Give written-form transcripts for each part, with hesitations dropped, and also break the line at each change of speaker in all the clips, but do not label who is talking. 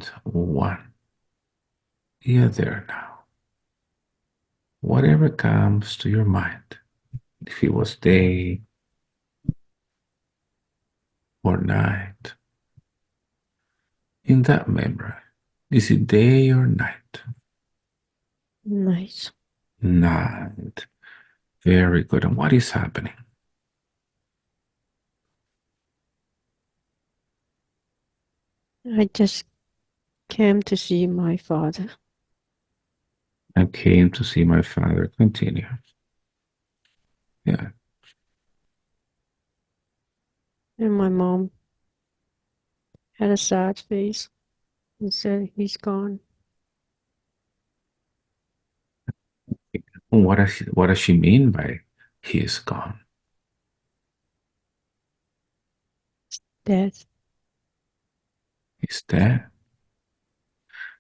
count one. You're there now. Whatever comes to your mind, if it was day or night, in that memory, is it day or night?
Nice.
Night. Very good. And what is happening?
I just came to see my father
I came to see my father. Continue. Yeah.
and my mom had a sad face and said he's gone.
What does she mean by he is gone?
Dead.
He's dead.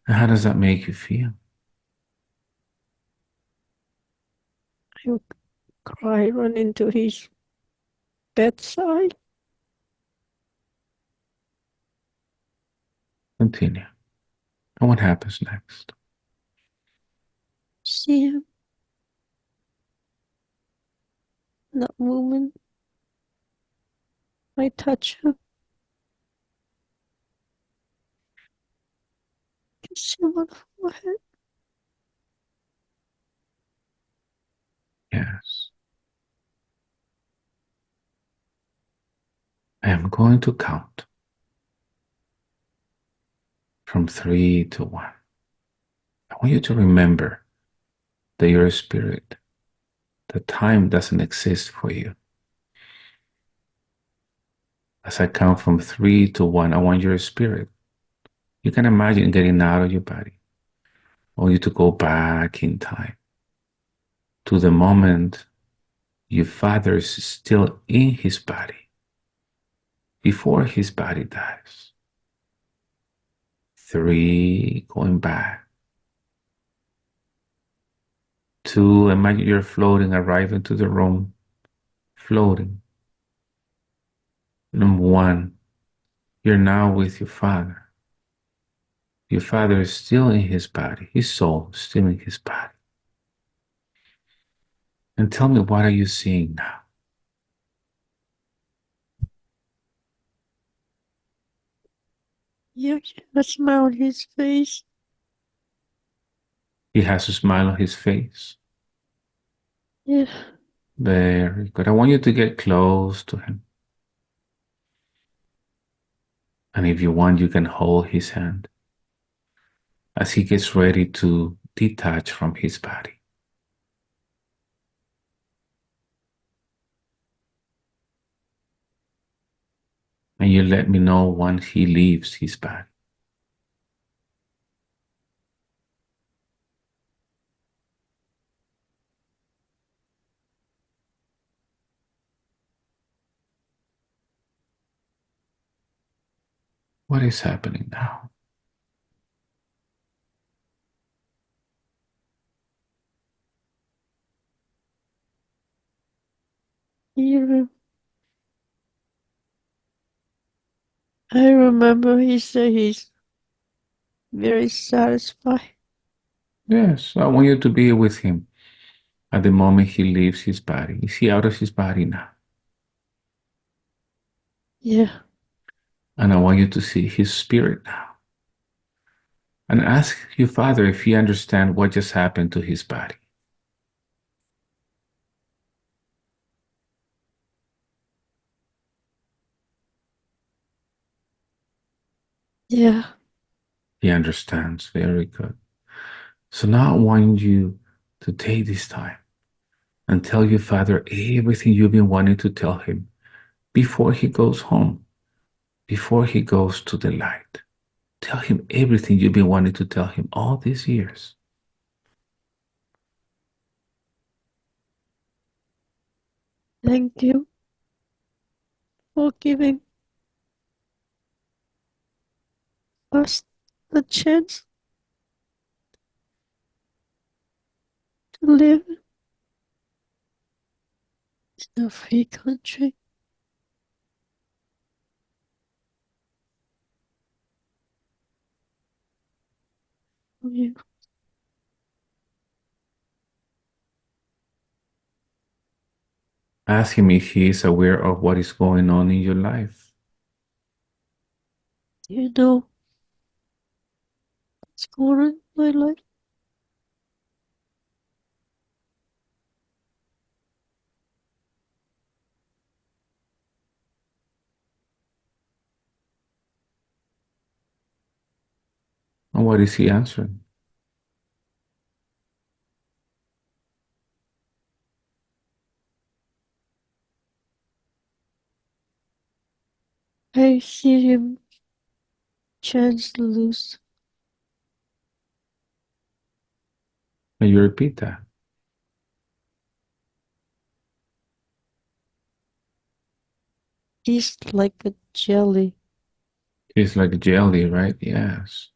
And how does that make you feel?
I would cry, run into his bedside.
Continue. And what happens next?
See him, that woman. I touch him, kiss him on the forehead.
Yes. I am going to count from three to one. I want you to remember that you're a spirit, that time doesn't exist for you. As I count from three to one, I want your spirit. You can imagine getting out of your body. I want you to go back in time to the moment your father is still in his body, before his body dies. Three, going back. Two, imagine you're floating, arriving to the room, floating. Number one, you're now with your father. Your father is still in his body, his soul is still in his body. And tell me, what are you seeing now?
You can smile on his face.
He has a smile on his face.
Yeah,
Very good. I want you to get close to him. And if you want, you can hold his hand as he gets ready to detach from his body. And you let me know once he leaves his body. What is happening now?
he, I remember he said he's very satisfied.
Yes, I want you to be with him at the moment he leaves his body. Is he out of his body now?
Yeah,
And I want you to see his spirit now. And ask your father if he understands what just happened to his body.
yeah,
He understands. Very good. So now I want you to take this time and tell your father everything you've been wanting to tell him before he goes home, before he goes to the light. Tell him everything you've been wanting to tell him all these years.
thank you for giving us the chance to live in a free country. You,
Ask him if he is aware of what is going on in your life.
you know what's going on in my life.
And what is he answering?
I see him chance to lose.
Can you repeat that?
He's like a jelly.
It's like jelly, right? Yes.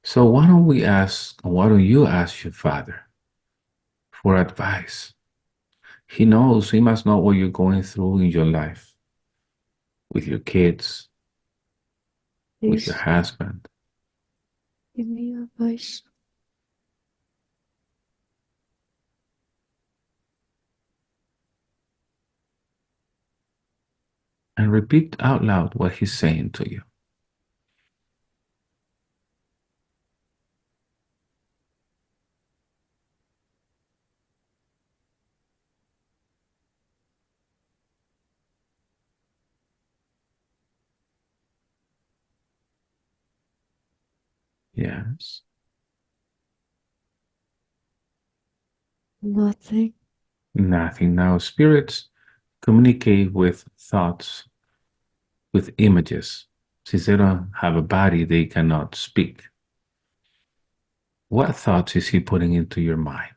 So why don't you ask your father for advice? He must know what you're going through in your life with your kids, with your
Please
husband,
give me advice.
and repeat out loud what he's saying to you. Yes.
Nothing.
Nothing. Now, spirits communicate with thoughts, with images. Since they don't have a body, they cannot speak. What thoughts is he putting into your mind?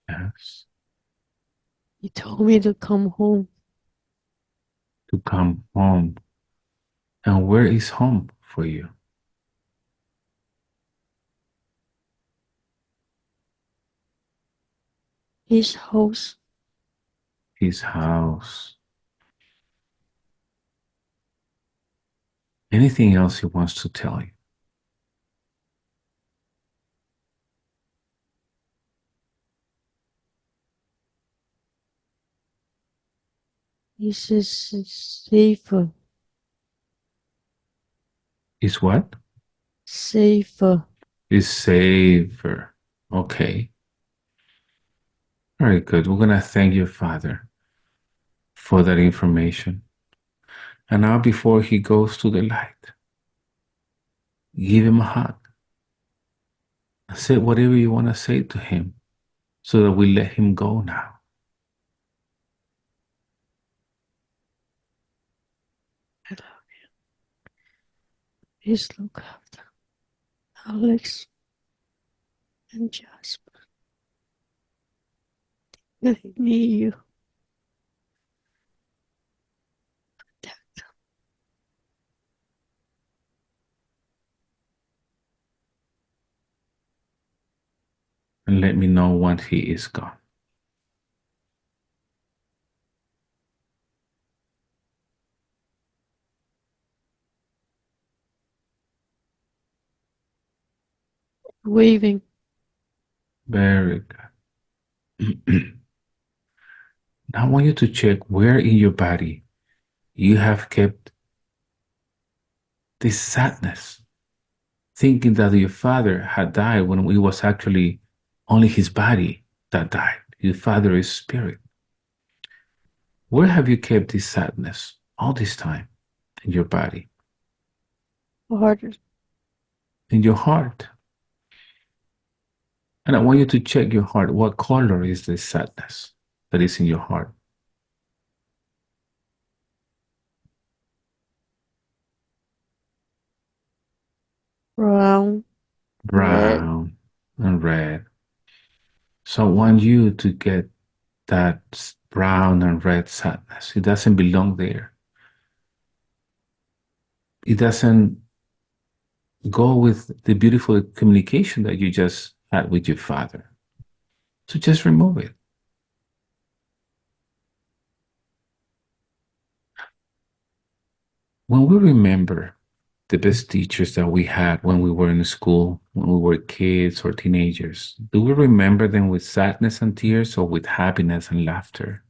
Yes.
He told me to come home.
To come home. And where is home for you?
His house.
His house. Anything else he wants to tell you?
He says it's safer.
Is what?
Safer.
Is safer. Okay. Very good. We're going to thank your father for that information. And now, before he goes to the light, give him a hug. Say whatever you want to say to him so that we let him go now.
I love you. Please look after Alex and Jasper. I need you.
And let me know once he is gone.
Waving.
Very good. Now I want you to check where in your body you have kept this sadness, thinking that your father had died when it was actually only his body that died. Your father is spirit. Where have you kept this sadness all this time in your body,
Harder.
in your heart? And I want you to check your heart. What color is this sadness that is in your heart?
Brown. Red.
Brown and red. So I want you to get that brown and red sadness. It doesn't belong there. It doesn't go with the beautiful communication that you just had with your father. So just remove it. When we remember the best teachers that we had when we were in school, when we were kids or teenagers, do we remember them with sadness and tears or with happiness and laughter?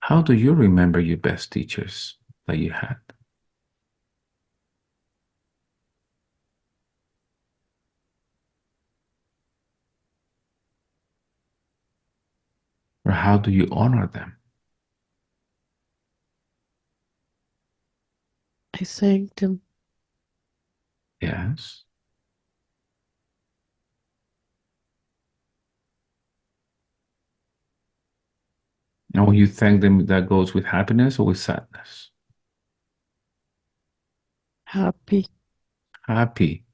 How do you remember your best teachers that you had? Or how do you honor them?
I thanked him.
Yes. And when you thank them, that goes with happiness or with sadness?
Happy.
Happy.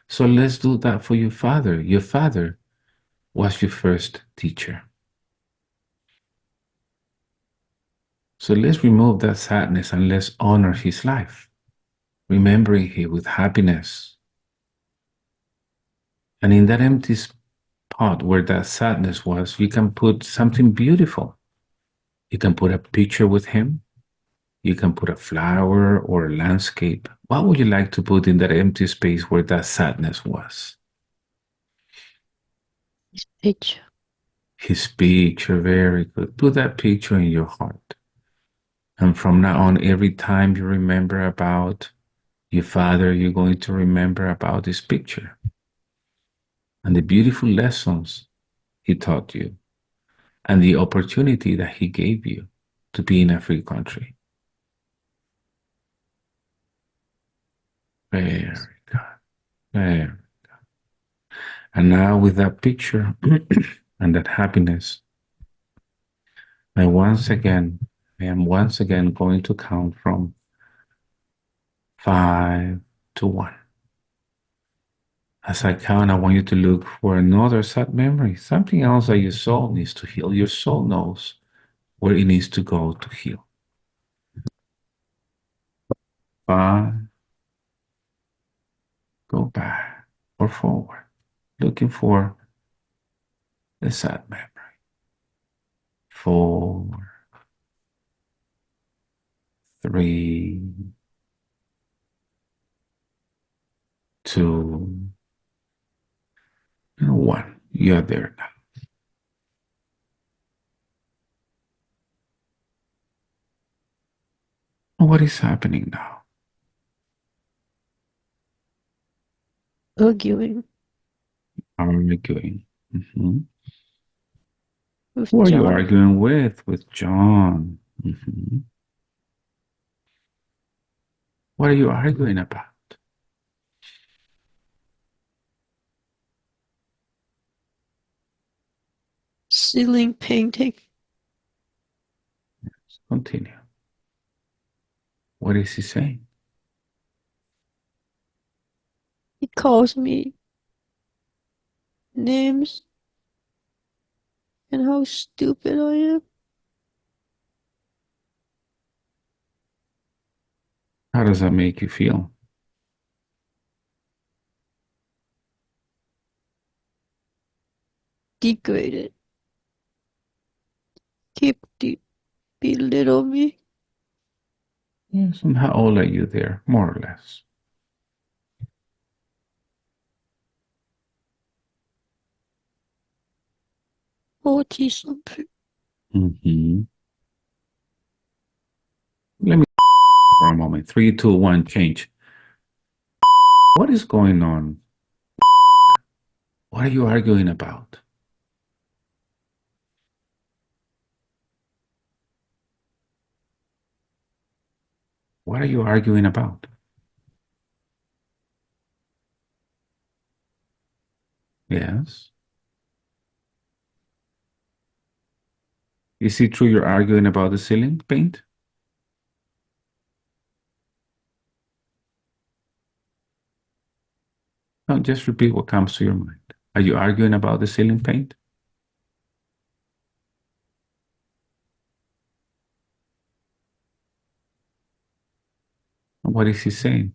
So let's do that for your father. Your father was your first teacher. So let's remove that sadness and let's honor his life, remembering him with happiness. And in that empty spot where that sadness was, you can put something beautiful. You can put a picture with him. You can put a flower or a landscape. What would you like to put in that empty space where that sadness was?
His picture.
His picture, very good. Put that picture in your heart. And from now on, every time you remember about your father, you're going to remember about this picture and the beautiful lessons he taught you and the opportunity that he gave you to be in a free country. Very good. Very. And now with that picture and that happiness, I once again, I am once again going to count from 5 to 1. As I count, I want you to look for another sad memory, something else that your soul needs to heal. Your soul knows where it needs to go to heal. 5, go back or forward, looking for the sad memory. 4, 3, 2, and 1. You are there now. What is happening now?
Arguing
How are you doing? Mhm.
with
Who are you
John.
arguing with? With John. What are you arguing about?
Ceiling painting.
Continue. What is he saying?
He calls me names and how stupid I am.
How does that make you feel?
Degraded. Keep belittle me.
Yes, and how old are you there, more or less?
Autism.
Mm-hmm. Let me for a moment. 3, 2, 1, change. What is going on? What are you arguing about? What are you arguing about? Yes. Is it true you're arguing about the ceiling paint? No, just repeat what comes to your mind. Are you arguing about the ceiling paint? What is he saying?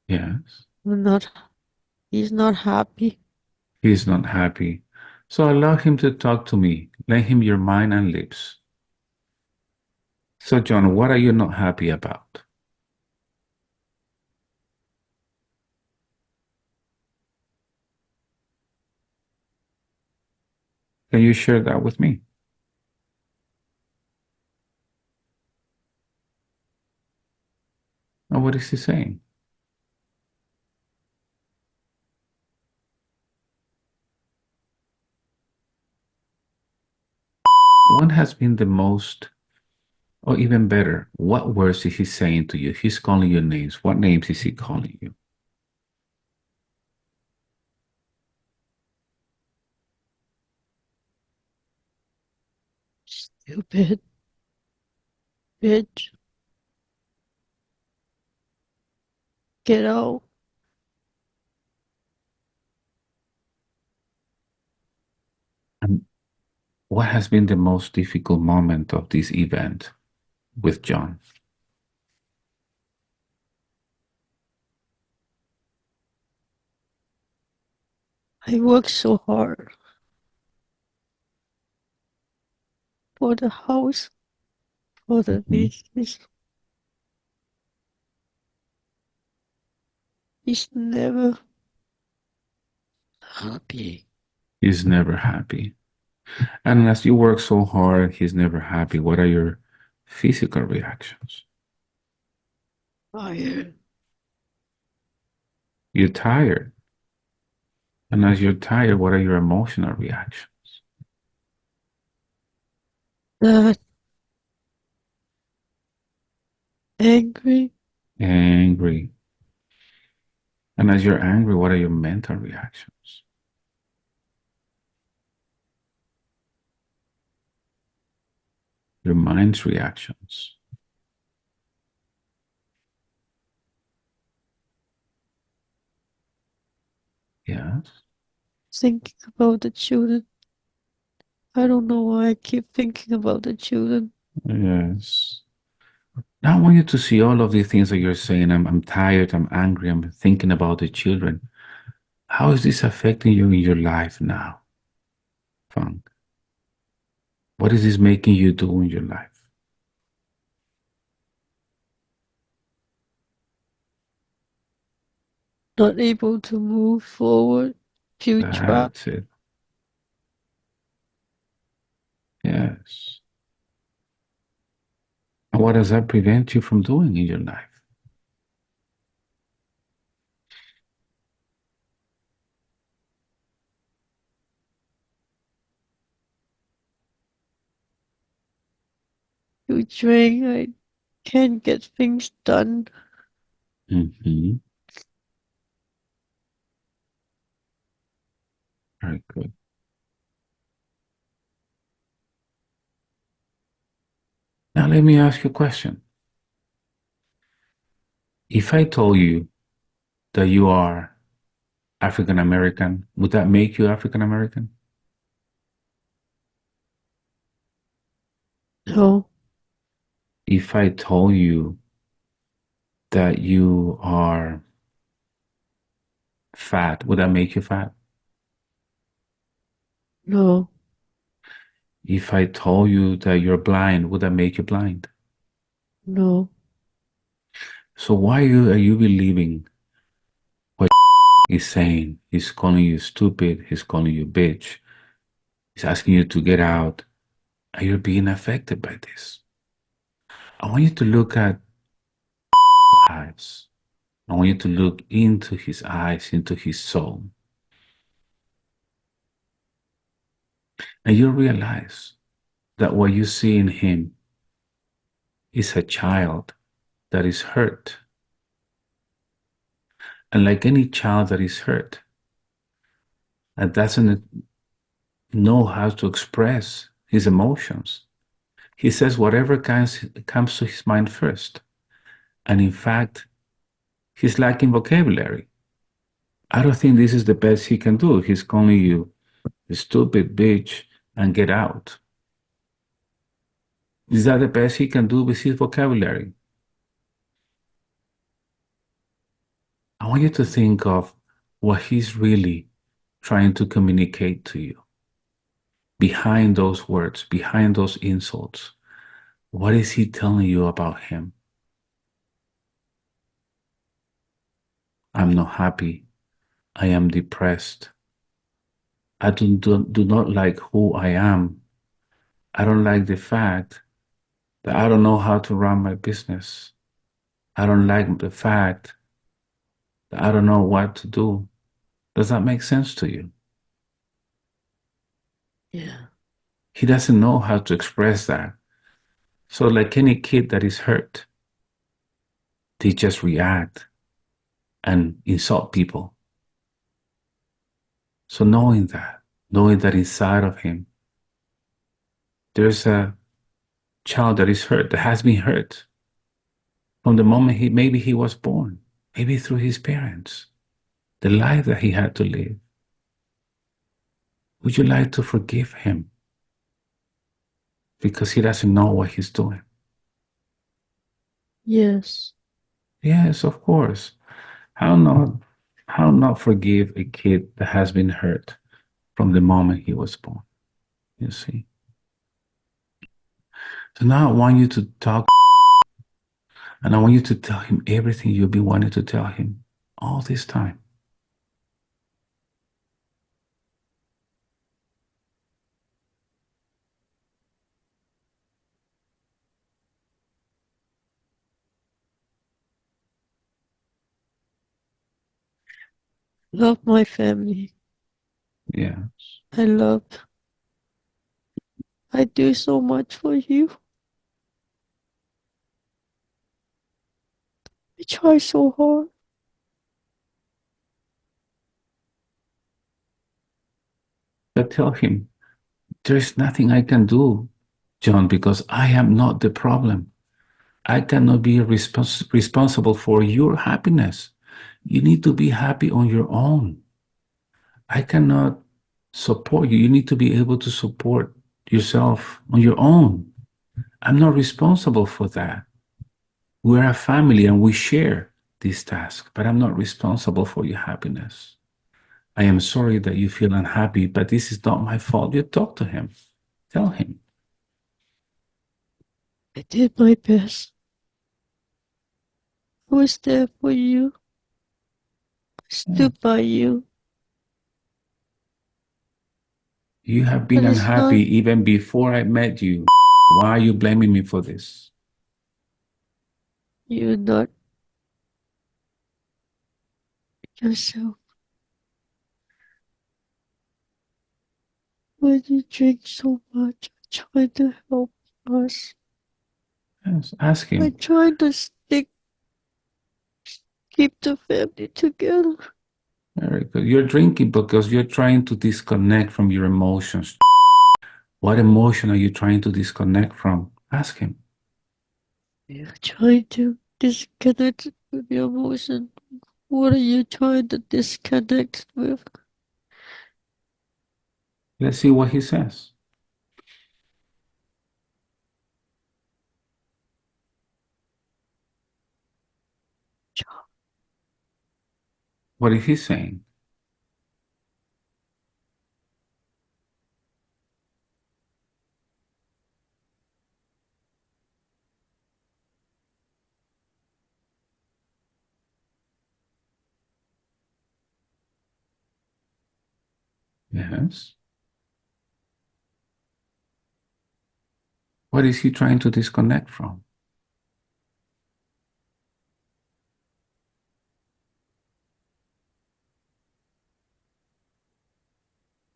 Yes.
I'm not, he's not happy.
He's not happy. So allow him to talk to me. Lend him your mind and lips. So, John, what are you not happy about? Can you share that with me? And what is he saying? What has been the most, or even better, what words is he saying to you? He's calling you names. What names is he calling you?
Stupid bitch. Get out.
And what has been the most difficult moment of this event with John?
I work so hard for the house, for the
Mhm.
business. He's never happy.
He's never happy. And as you work so hard, he's never happy. What are your physical reactions?
Tired.
You're tired. And as you're tired, what are your emotional reactions?
That angry.
Angry. And as you're angry, what are your mental reactions? Your mind's reactions. Yes.
Thinking about the children. I don't know why I keep thinking about the children.
Yes. Now I want you to see all of these things that you're saying. I'm tired, I'm angry, I'm thinking about the children. How is this affecting you in your life now, Funk? What is this making you do in your life?
Not able to move forward. Feel trapped.
That's it. Yes. And what does that prevent you from doing in your life?
Feel drained. I can't get things done.
Mm-hmm. Very good. Now let me ask you a question. If I told you that you are African American, would that make you African American?
No,
If I told you that you are fat, would that make you fat?
no,
If I told you that you're blind, would that make you blind?
no.
So why are you believing what he's saying? He's calling you stupid. He's calling you bitch. He's asking you to get out, and you're being affected by this. I want you to look at eyes. I want you to look into his eyes, into his soul, and you realize that what you see in him is a child that is hurt. And like any child that is hurt and doesn't know how to express his emotions, he says whatever comes to his mind first. And in fact, he's lacking vocabulary. I don't think this is the best he can do. He's calling you stupid bitch, and get out. Is that the best he can do with his vocabulary? I want you to think of what he's really trying to communicate to you behind those words, behind those insults. What is he telling you about him? I'm not happy. I am depressed. I do not like who I am. I don't like the fact that I don't know how to run my business. I don't like the fact that I don't know what to do. Does that make sense to you?
Yeah.
He doesn't know how to express that. So, like any kid that is hurt, they just react and insult people. So, knowing that inside of him, there's a child that is hurt, that has been hurt from the moment maybe he was born, maybe through his parents, the life that he had to live. Would you like to forgive him because he doesn't know what he's doing?
Yes.
Yes, of course. How not how not forgive a kid that has been hurt from the moment he was born? You see. So now I want you to talk and I want you to tell him everything you've been wanting to tell him all this time.
Love my family.
Yeah.
I love. I do so much for you. I try so hard.
But tell him there's nothing I can do, John, because I am not the problem. I cannot be responsible for your happiness. You need to be happy on your own. I cannot support you. You need to be able to support yourself on your own. I'm not responsible for that. We're a family and we share this task, but I'm not responsible for your happiness. I am sorry that you feel unhappy, but this is not my fault. You talk to him. Tell him.
I did my best. I was there for you. I
Yeah.
stood by you.
You have been
But it's
unhappy
not
even before I met you. Why are you blaming me for this?
you, not yourself. When you drink so much, I try to help us.
Yes, ask
I
him.
try to keep the family together.
Very good. You're drinking because you're trying to disconnect from your emotions. What emotion are you trying to disconnect from? Ask him.
You're trying to disconnect with your emotion. What are you trying to disconnect with?
Let's see what he says. What is he saying? Yes. What is he trying to disconnect from?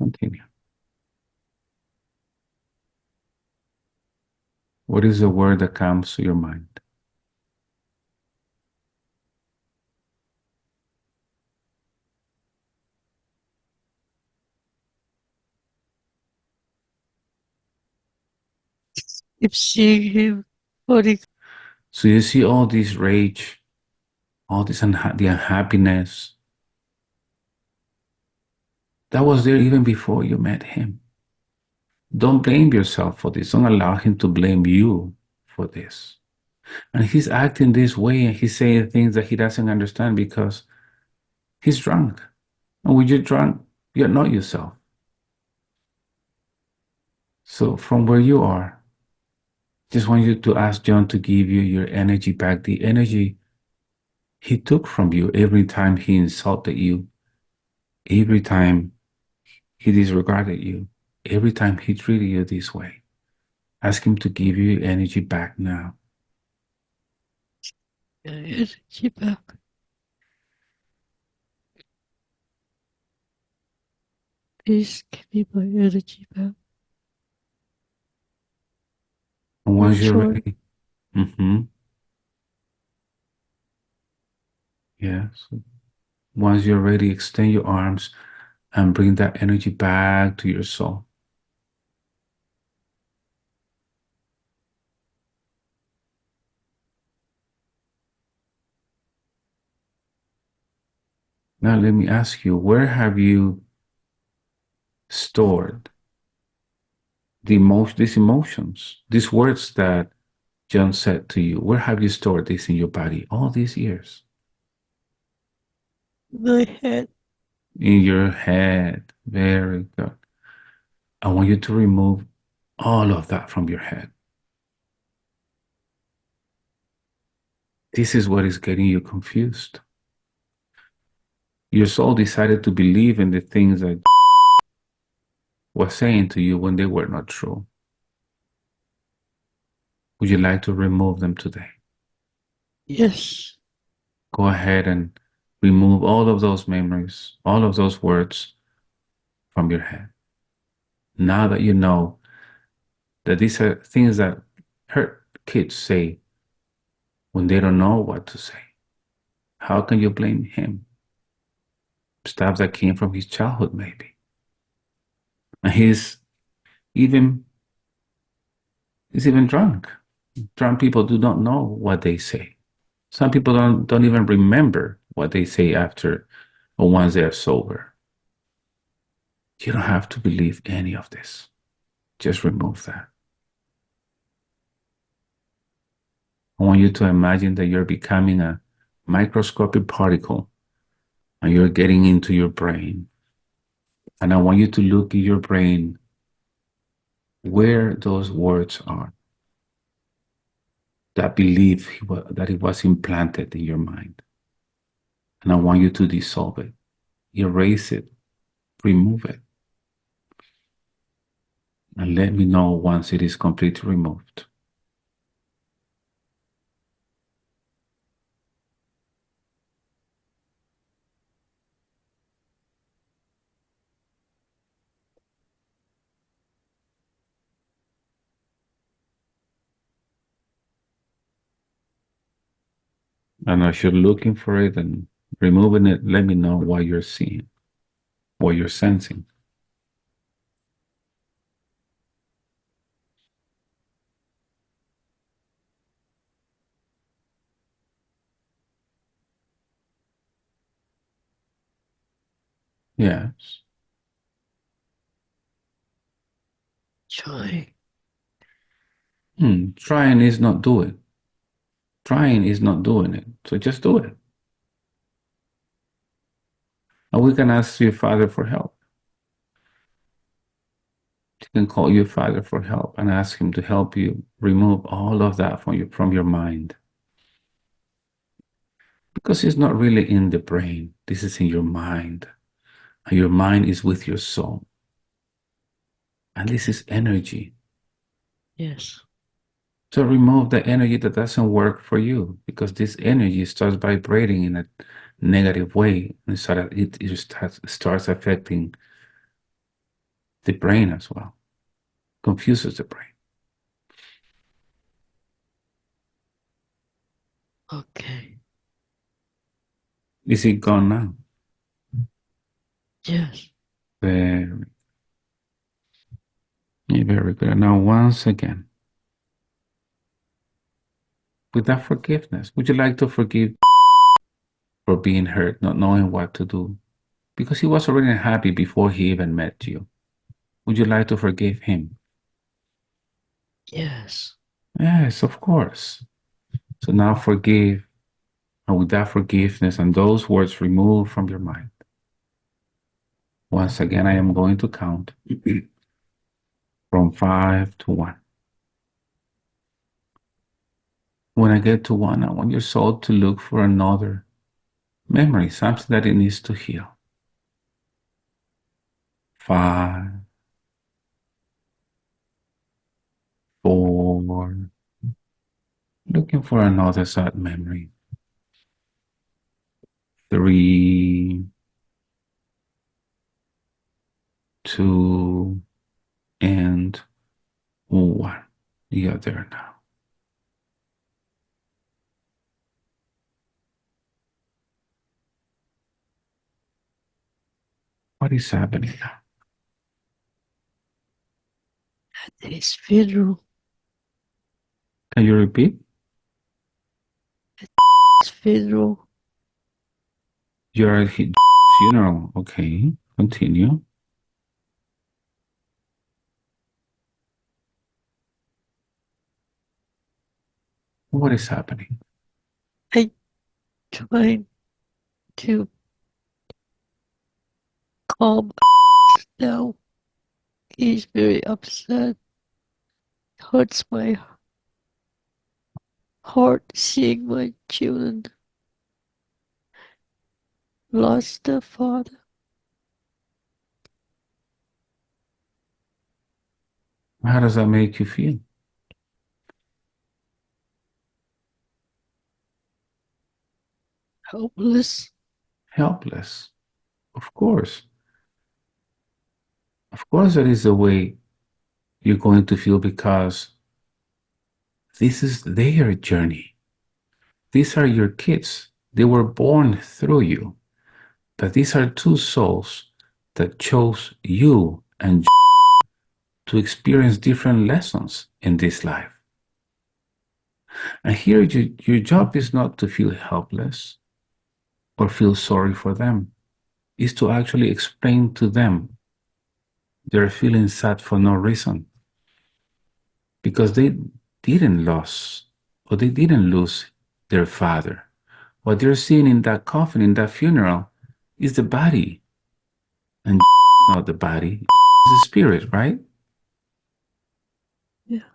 Continue. What is the word that comes to your mind?
Keep seeing him. But he,
So you see all this rage, all this the unhappiness. That was there even before you met him. Don't blame yourself for this. Don't allow him to blame you for this. And he's acting this way and he's saying things that he doesn't understand because he's drunk. And when you're drunk, you're not yourself. So from where you are, just want you to ask John to give you your energy back, the energy he took from you every time he insulted you, every time he disregarded you, every time he treated you this way. Ask him to give you your energy back now.
my energy back. Please give me my energy back.
And
I
once you're
try.
ready, yes. Once you're ready, extend your arms and bring that energy back to your soul. Now, let me ask you, where have you stored these emotions, these words that John said to you? Where have you stored this in your body all these years?
My head.
In your head. Very good. I want you to remove all of that from your head. This is what is getting you confused. Your soul decided to believe in the things that was saying to you when they were not true. Would you like to remove them today?
Yes.
Go ahead and remove all of those memories, all of those words from your head. Now that you know that these are things that hurt kids say when they don't know what to say, how can you blame him? Stuff that came from his childhood, maybe. And even he's even drunk. Drunk people do not know what they say. Some people don't even remember what they say after or once they are sober. You don't have to believe any of this. Just remove that. I want you to imagine that you're becoming a microscopic particle and you're getting into your brain. And I want you to look in your brain where those words are, that belief that it was implanted in your mind. And I want you to dissolve it, erase it, remove it, and let me know once it is completely removed. And as you're looking for it and removing it, let me know what you're seeing, what you're sensing. Yes.
Trying.
Trying is not doing. Trying is not doing it. So just do it. And we can ask your father for help. You can call your father for help and ask him to help you remove all of that from your mind. Because it's not really in the brain. This is in your mind. And your mind is with your soul. And this is energy.
Yes.
So remove the energy that doesn't work for you because this energy starts vibrating in a negative way and starts affecting the brain as well, confuses the brain.
Okay.
Is it gone now?
Yes.
Very, very good. Now, once again, with that forgiveness, would you like to forgive for being hurt, not knowing what to do? because he was already happy before he even met you. Would you like to forgive him?
Yes.
Yes, of course. So now forgive, and with that forgiveness and those words removed from your mind, once again, I am going to count from 5 to 1. When I get to 1, I want your soul to look for another memory, something that it needs to heal. 5, 4, looking for another sad memory. 3, 2, and 1. You're there now. What is happening now?
At his funeral.
Can you repeat?
At his funeral.
You're at his funeral. Okay, continue. What is happening?
I tried to calm down. He's very upset. Hurts my heart seeing my children lost their father.
How does that make you feel?
Helpless.
Helpless. Of course. Of course, that is the way you're going to feel because this is their journey. These are your kids. They were born through you. But these are two souls that chose you and to experience different lessons in this life. And here, your job is not to feel helpless or feel sorry for them, is to actually explain to them they're feeling sad for no reason because they didn't lose or they didn't lose their father. What they're seeing in that coffin, in that funeral, is the body, and not the body, it's the spirit, right?
Yeah.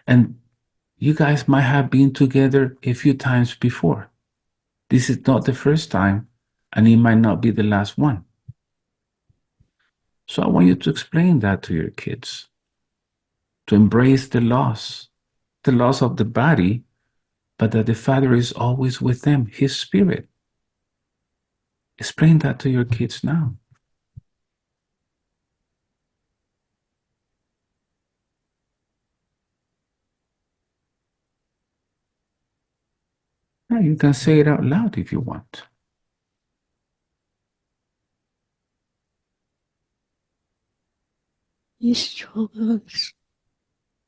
And you guys might have been together a few times before. This is not the first time, and it might not be the last one. So I want you to explain that to your kids, to embrace the loss of the body, but that the Father is always with them, His Spirit. Explain that to your kids now. Yeah, you can say it out loud if you want.
He's strong.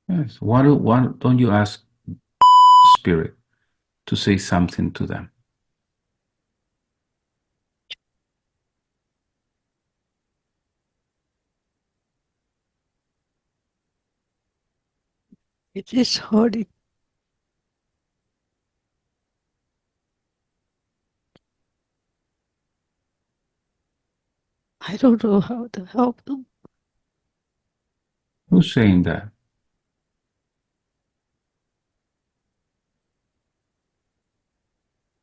Yes. Why don't you ask Spirit to say something to them?
It is hard. I don't know how to help them.
Who's saying that?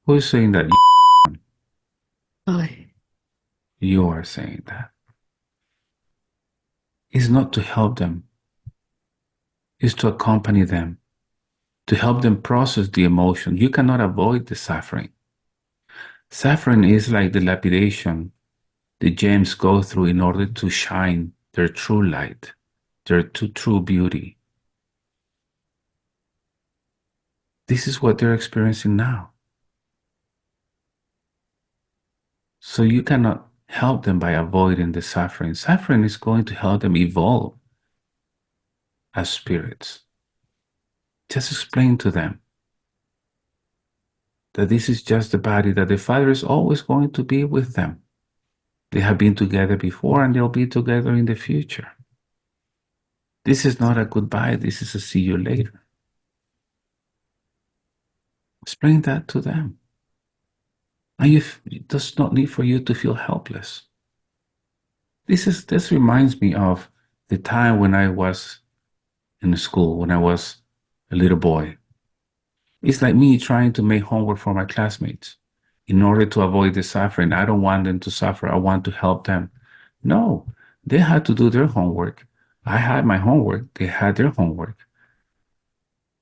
Who's saying that?
I.
You are saying that. It's not to help them, it's to accompany them, to help them process the emotion. You cannot avoid the suffering. Suffering is like the lapidation the gems go through in order to shine their true light, their true beauty. This is what they're experiencing now. So you cannot help them by avoiding the suffering. Suffering is going to help them evolve as spirits. Just explain to them that this is just the body, that the Father is always going to be with them. They have been together before and they'll be together in the future. This is not a goodbye. This is a see you later. Explain that to them. And it does not need for you to feel helpless. This reminds me of the time when I was in school, when I was a little boy. It's like me trying to make homework for my classmates in order to avoid the suffering. I don't want them to suffer. I want to help them. No, they had to do their homework. I had my homework. They had their homework.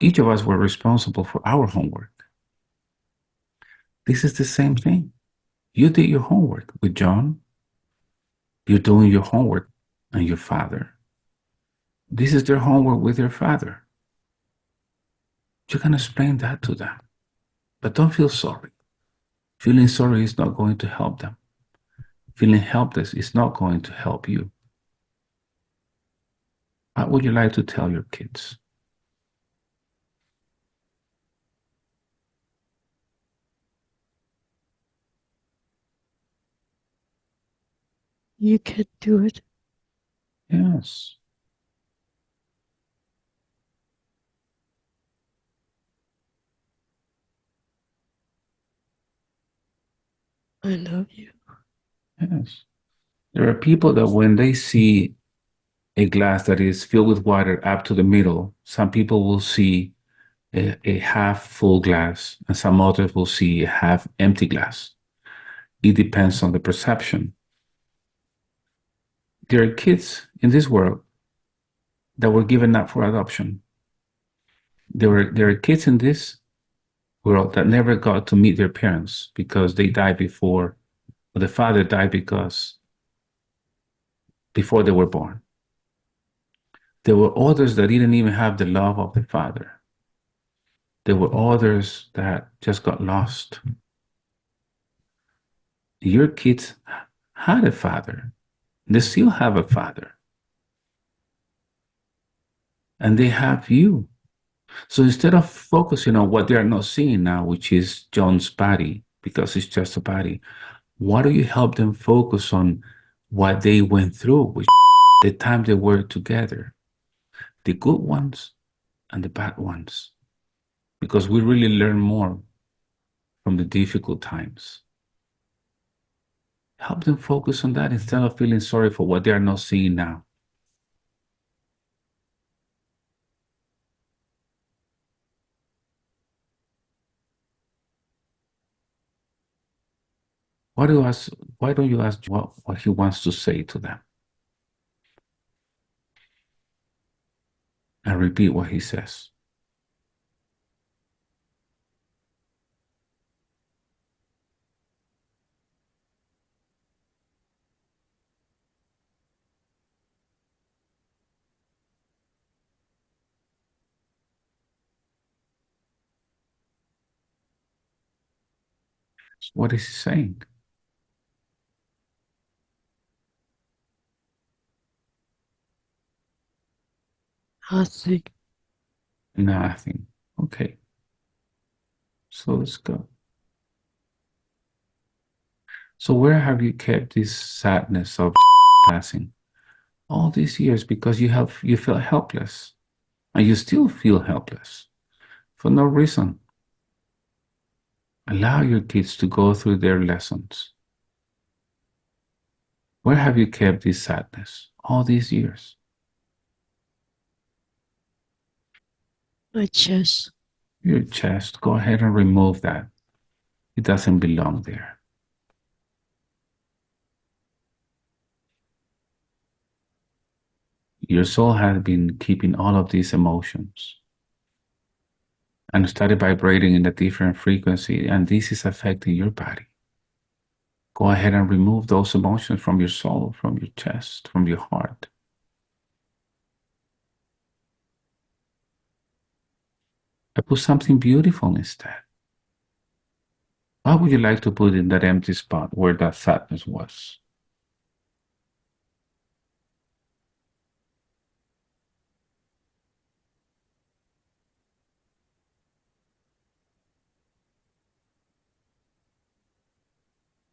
Each of us were responsible for our homework. This is the same thing. You did your homework with John. You're doing your homework and your father. This is their homework with their father. You can explain that to them. But don't feel sorry. Feeling sorry is not going to help them. Feeling helpless is not going to help you. What would you like to tell your kids?
You can do it.
Yes,
I love you.
yes. There are people that when they see a glass that is filled with water up to the middle, some people will see a half full glass and some others will see a half empty glass. It depends on the perception. There are kids in this world that were given up for adoption. There are kids in this world that never got to meet their parents because they died before, or the father died because before they were born. There were others that didn't even have the love of the father. There were others that just got lost. Your kids had a father. They still have a father. And they have you. So instead of focusing on what they are not seeing now, which is John's body, because it's just a body, why do you help them focus on what they went through, which the time they were together, the good ones and the bad ones? Because we really learn more from the difficult times. Help them focus on that instead of feeling sorry for what they are not seeing now. Why do you ask, why don't you ask what he wants to say to them and repeat what he says? What is he saying?
Nothing.
Nothing. Okay, so let's go. So where have you kept this sadness of passing all these years because you felt helpless and you still feel helpless for no reason? Allow your kids to go through their lessons. Where have you kept this sadness all these years?
My chest.
Your chest, go ahead and remove that. It doesn't belong there. Your soul has been keeping all of these emotions and started vibrating in a different frequency, and this is affecting your body. Go ahead and remove those emotions from your soul, from your chest, from your heart. I put something beautiful instead. What would you like to put in that empty spot where that sadness was?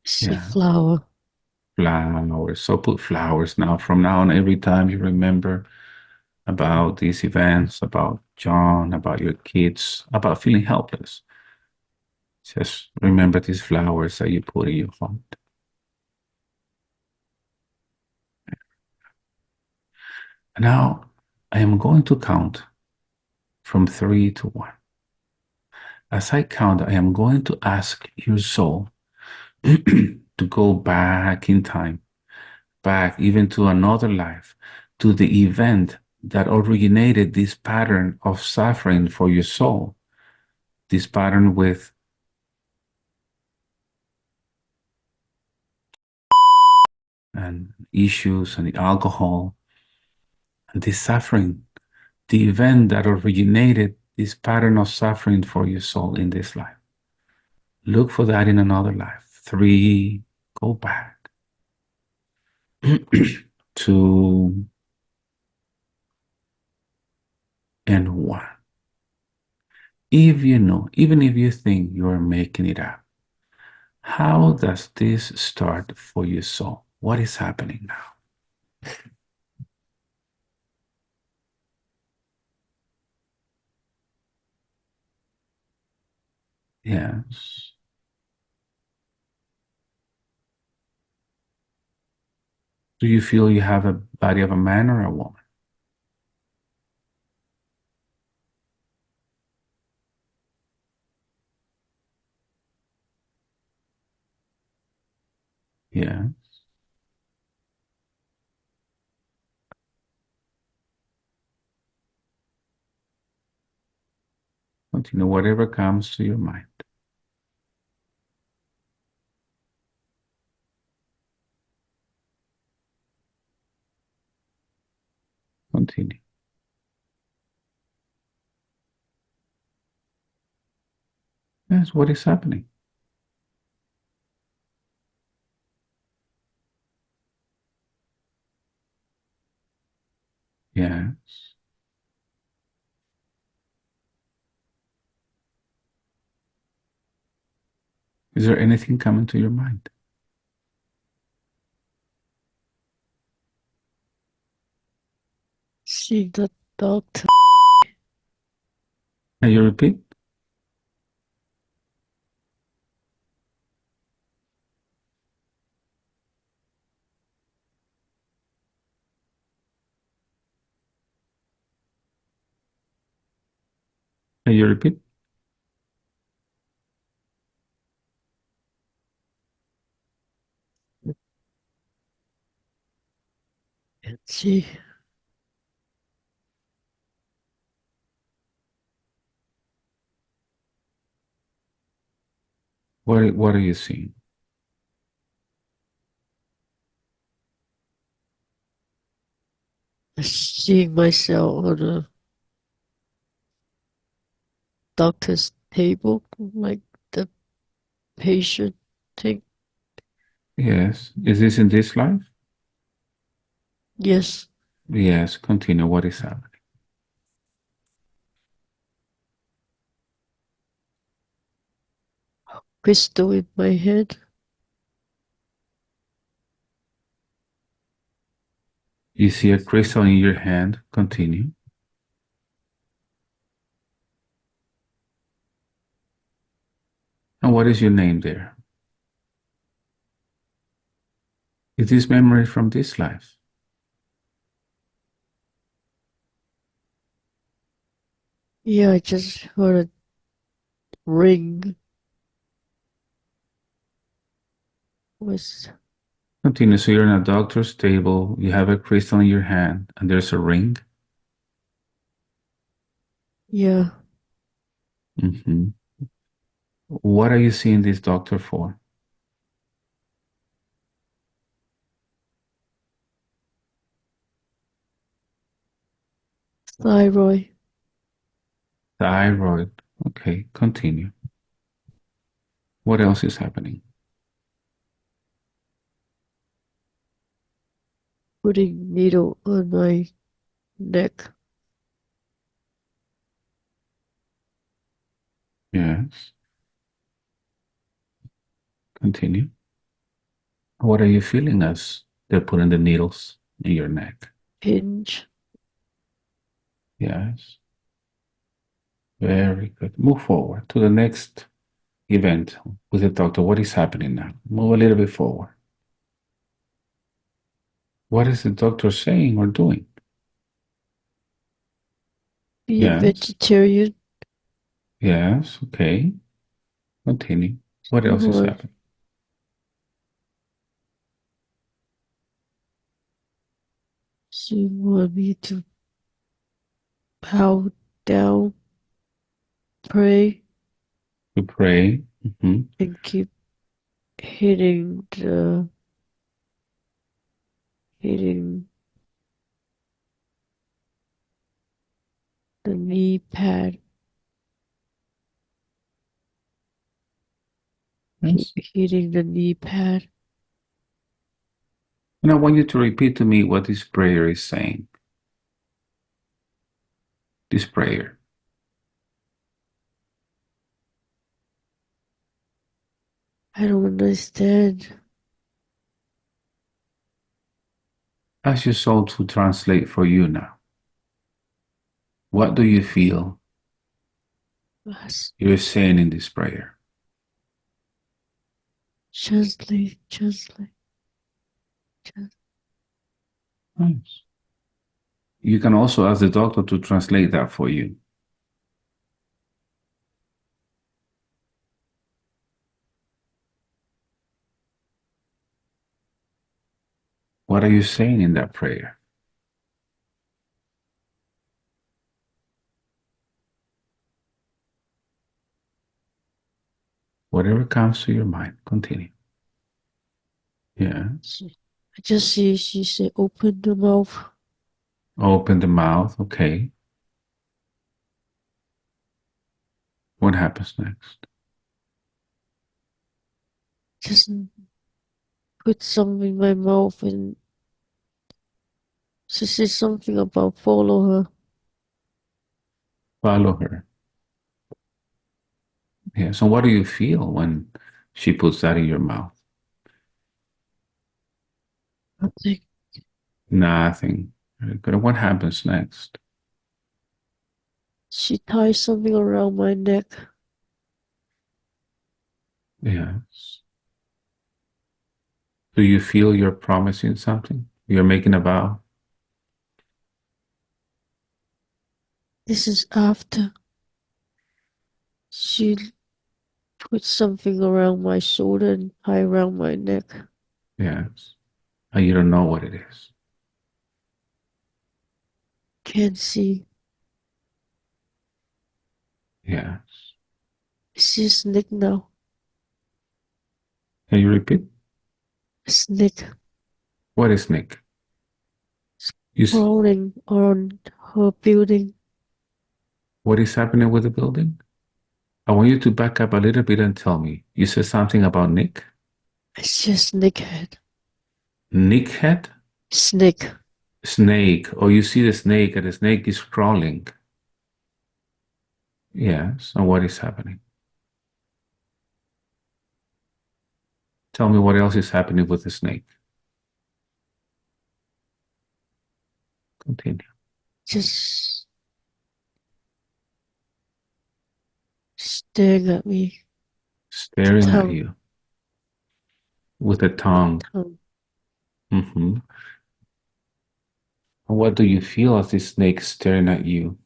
It's a
Yeah,
flower.
flowers. So put flowers now. From now on, every time you remember about these events, about John, about your kids, about feeling helpless, just remember these flowers that you put in your heart. Now, I am going to count from 3 to 1. As I count, I am going to ask your soul to go back in time, back even to another life, to the event that originated this pattern of suffering for your soul, this pattern with and issues and the alcohol and this suffering, the event that originated this pattern of suffering for your soul in this life. Look for that in another life. 3, go back. 2 and 1. If you know, even if you think you are making it up, how does this start for your soul? What is happening now? Yes. Do you feel you have a body of a man or a woman? Yeah. Continue whatever comes to your mind. Continue. Yes, what is happening? Yes. Is there anything coming to your mind?
See the doctor.
Can you repeat? Can you repeat?
And see,
What are you seeing?
seeing myself on a doctor's table, like the patient thing.
Yes. Is this in this life?
Yes,
Yes. Continue. What is happening?
crystal in my head.
You see a crystal in your hand. Continue. And what is your name there? Is this memory from this life?
Yeah, I just heard a ring was,
Continue. So you're in a doctor's table, you have a crystal in your hand, and there's a ring.
yeah,
Hmm. What are you seeing this doctor for?
thyroid,
Thyroid. Okay, continue. What else is happening?
putting needle on my neck.
Yes, continue. What are you feeling as they're putting the needles in your neck?
pinch.
Yes. Very good. Move forward to the next event with the doctor. What is happening now? Move a little bit forward. What is the doctor saying or doing?
Be a
Yes.
vegetarian.
Yes. Okay. Continue. What else is
Or
happening?
she want me to bow down, pray,
To pray.
and keep hitting the knee pad. Keep
Yes.
hitting the knee pad.
And I want you to repeat to me what this prayer is saying. This prayer.
I don't understand.
Ask your soul to translate for you now. What do you feel
Yes.
you're saying in this prayer?
Gently, gently, gently.
Nice. You can also ask the doctor to translate that for you. What are you saying in that prayer? Whatever comes to your mind, continue. Yes.
I just see she said, open the mouth.
Open the mouth. Okay. What happens next?
Just put some in my mouth, and she said something about follow her.
Follow her. Yes. And what do you feel when she puts that in your mouth?
I think
Nothing. Very good. And what happens next?
she tied something around my neck.
Yes. Do you feel you're promising something? You're making a vow?
This is after she put something around my shoulder and tied around my neck.
Yes. And you don't know what it is.
Can't see.
Yes.
I see a snake now.
Can you repeat?
A snake
What is Nick? You,
crawling around her building.
what is happening with the building? I want you to back up a little bit and tell me. You said something about Nick?
I see a snake head.
Nick head?
Snake.
Snake. Or you see the snake and the snake is crawling. Yes. And what is happening? Tell me what else is happening with the snake. Continue.
Just staring at me. The
Staring at
tongue.
you with a
The
tongue.
tongue.
And what do you feel as this snake staring at you?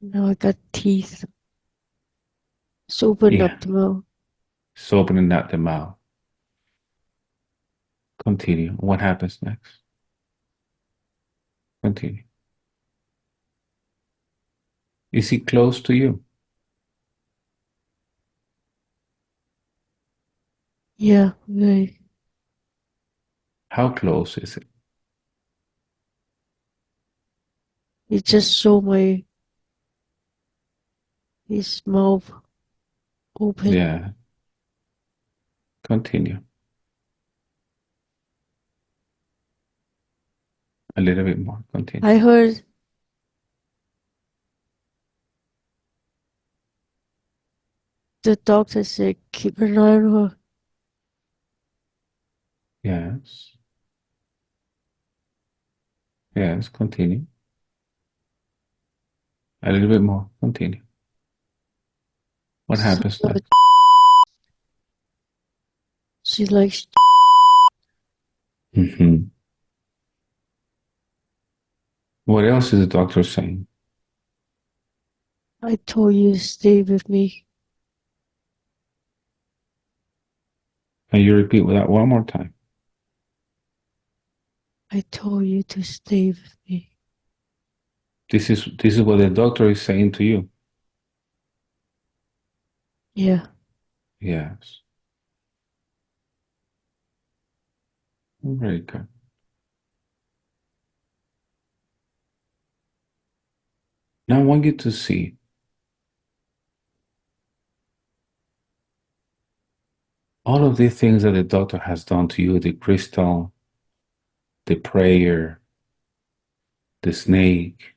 Now I got teeth. Just open up
Yeah.
the mouth.
It's opening out the mouth. Continue. What happens next? Continue. Is he close to you?
Yeah, very.
How close is it?
He just saw his mouth open.
Yeah. Continue. A little bit more. Continue.
I heard The doctor said keep an eye on her.
Yes. Yes. Continue. A little bit more. Continue. What
So
happens next?
she likes.
Hmm. What else is the doctor saying?
I told you to stay with me.
Can you repeat that one more time?
I told you to stay with me.
This is what the doctor is saying to you.
Yeah.
Yes. Very good. Now I want you to see all of the things that the doctor has done to you, the crystal, the prayer, the snake,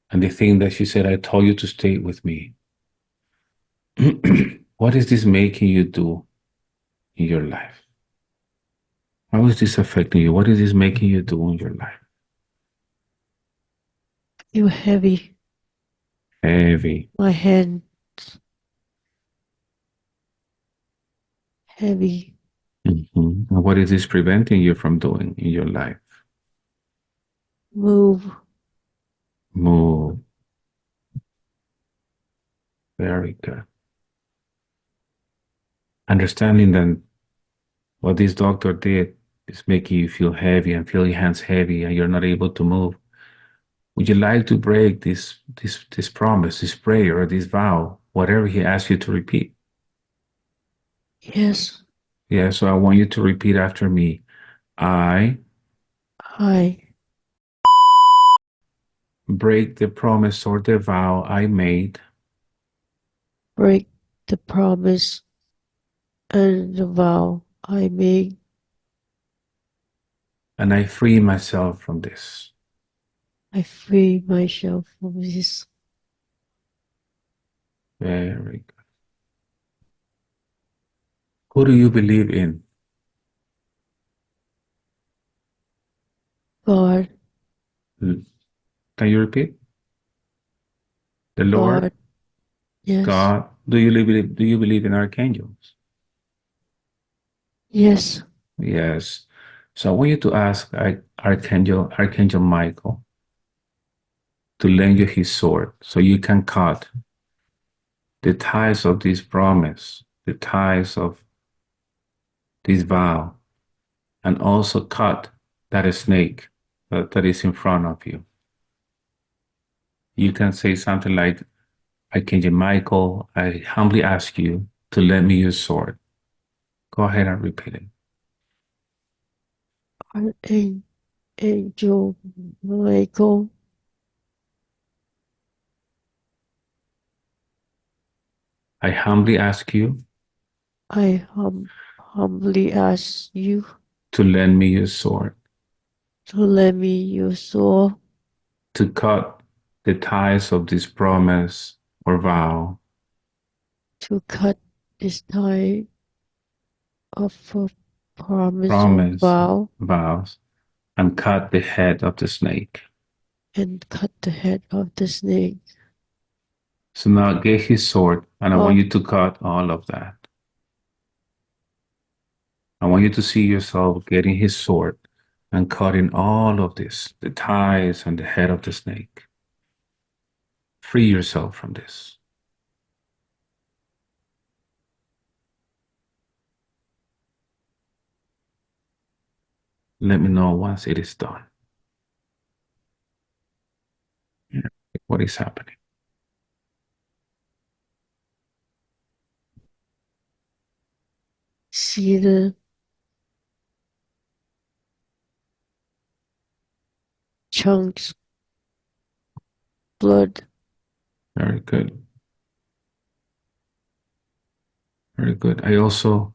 and the thing that she said, I told you to stay with me. What is this making you do in your life? How is this affecting you? What is this making you do in your life?
Feel heavy.
Heavy.
My hand heavy.
Mhm. And what is this preventing you from doing in your life?
Move.
Move. Very good. Understanding that what this doctor did is making you feel heavy and feel your hands heavy and you're not able to move. Would you like to break this promise, this prayer, or this vow, whatever he asks you to repeat?
Yes.
Yeah, so I want you to repeat after me. I
I
break the promise or the vow I made,
break the promise and the vow I made.
and I free myself from this.
I free myself from this.
Very good. Who do you believe in?
God,
Can you repeat? The Lord,
God, yes,
God. Do you believe in archangels?
yes,
Yes. So I want you to ask Archangel Michael to lend you his sword so you can cut the ties of this promise, the ties of this vow, and also cut that snake that is in front of you. You can say something like, Archangel Michael, I humbly ask you to lend me your sword. Go ahead and repeat it.
Archangel Michael,
I humbly ask you
I humbly ask you
to lend me your sword
to lend me your soul
to cut the ties of this promise or vow,
to cut this tie of a promise or
promise,
vow
vows, and cut the head of the snake.
and cut the head of the snake
So now get his sword, and I want
off.
you to cut all of that. I want you to see yourself getting his sword and cutting all of this, the ties and the head of the snake. Free yourself from this. Let me know once it is done. What is happening?
See the chunks, blood.
Very good. Very good. I also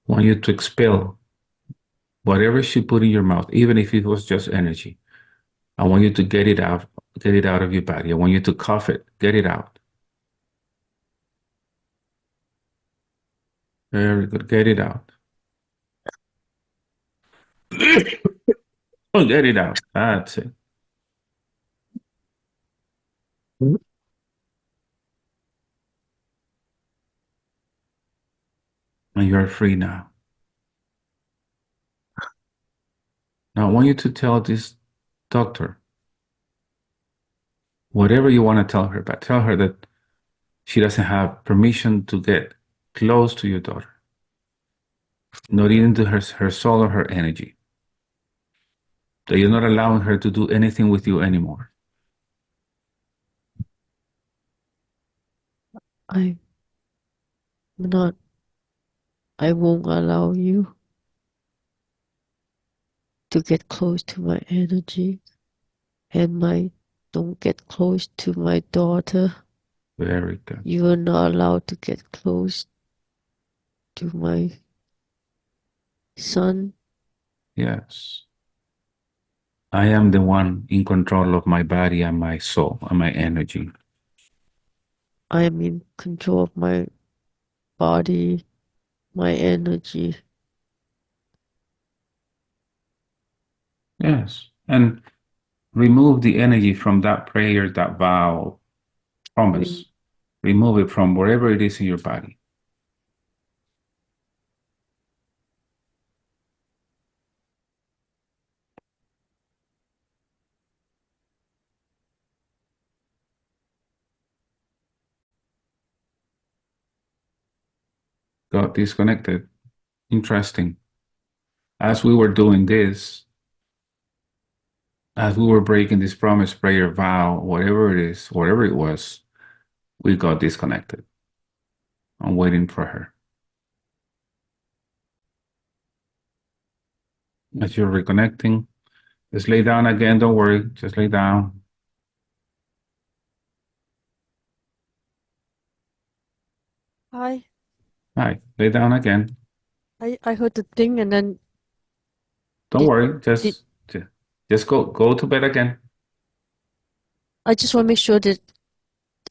want you to expel whatever she put in your mouth, even if it was just energy. I want you to get it out of your body. I want you to cough it, get it out. Very good. Get it out. Oh, get it out. That's it. And you're free now. Now, I want you to tell this doctor whatever you want to tell her, but tell her that she doesn't have permission to get close to your daughter, not even to her soul or her energy. That you're not allowing her to do anything with you anymore.
I'm not, I won't allow you to get close to my energy and don't get close to my daughter.
Very good.
You are not allowed to get close to my son.
Yes. I am the one in control of my body and my soul and my energy.
I am in control of my body, my energy.
Yes. And remove the energy from that prayer, that vow,
Rem-
promise. Remove it from wherever it is in your body. Got disconnected. Interesting. As we were doing this, as we were breaking this promise, prayer, vow, whatever it is, whatever it was, we got disconnected. I'm waiting for her. As you're reconnecting, just lay down again. Don't worry. Just lay down.
I
Hi. Lay down again.
I heard the thing and then
Don't
did
worry.
did
Just go to bed again.
I just want to make sure that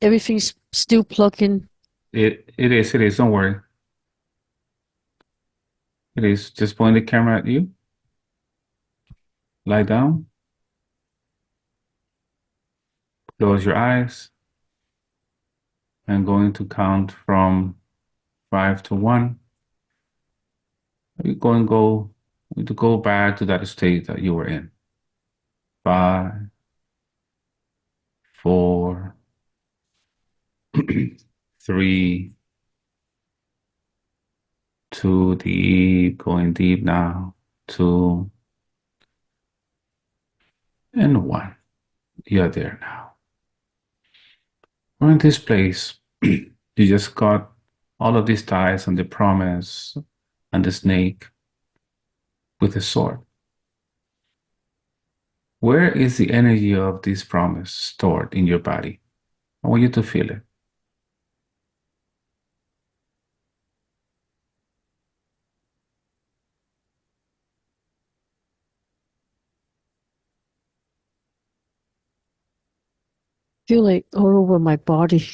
everything's still plugged in.
It is. Don't worry. It is. Just point the camera at you. Lie down. Close your eyes. I'm going to count from 5 to 1. You're going to go back to that state that you were in. 5, 4, 3, 2, deep, going deep now. 2 and 1. You're there now. We're in this place. You just got all of these ties and the promise and the snake with the sword. Where is the energy of this promise stored in your body? I want you to feel it.
Feel like all over my body.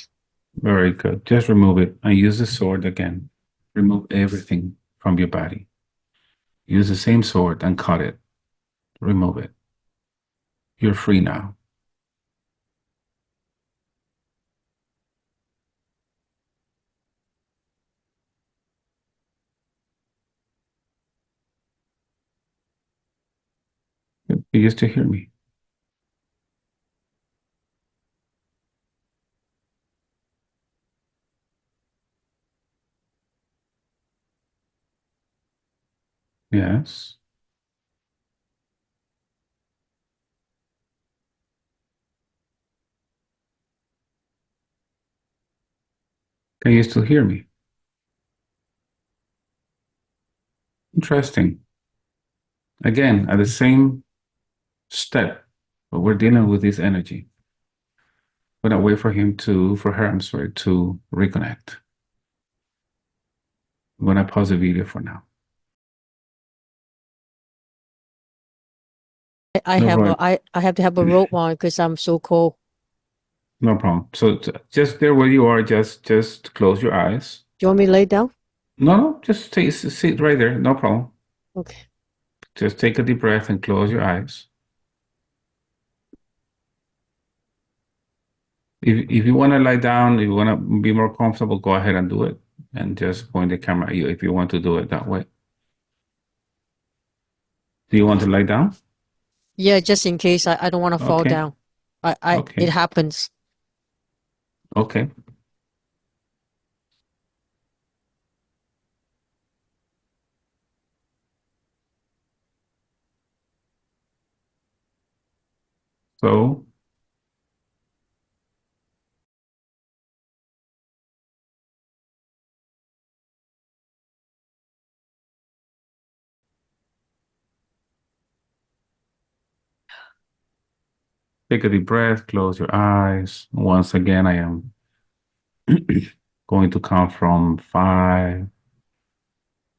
Very good. Just remove it and use the sword again. Remove everything from your body. Use the same sword and cut it. Remove it. You're free now. You used to hear me. Yes. Can you still hear me? Interesting. Again, at the same step, but we're dealing with this energy. We're gonna wait for her, I'm sorry, to reconnect. I'm gonna pause the video for now.
I
No
have
problem.
I have to have a robe on because I'm so cold.
No problem. So just there where you are, just close your eyes.
Do you want me to lay down?
No, no, just sit right there. No problem.
Okay.
Just take a deep breath and close your eyes. If you want to lie down, if you want to be more comfortable, go ahead and do it. And just point the camera at you if you want to do it that way. Do you want to lie down?
Yeah, just in case I don't want to fall
Okay,
down. It
okay,
happens.
okay. So take a deep breath, close your eyes. Once again, I am going to count from 5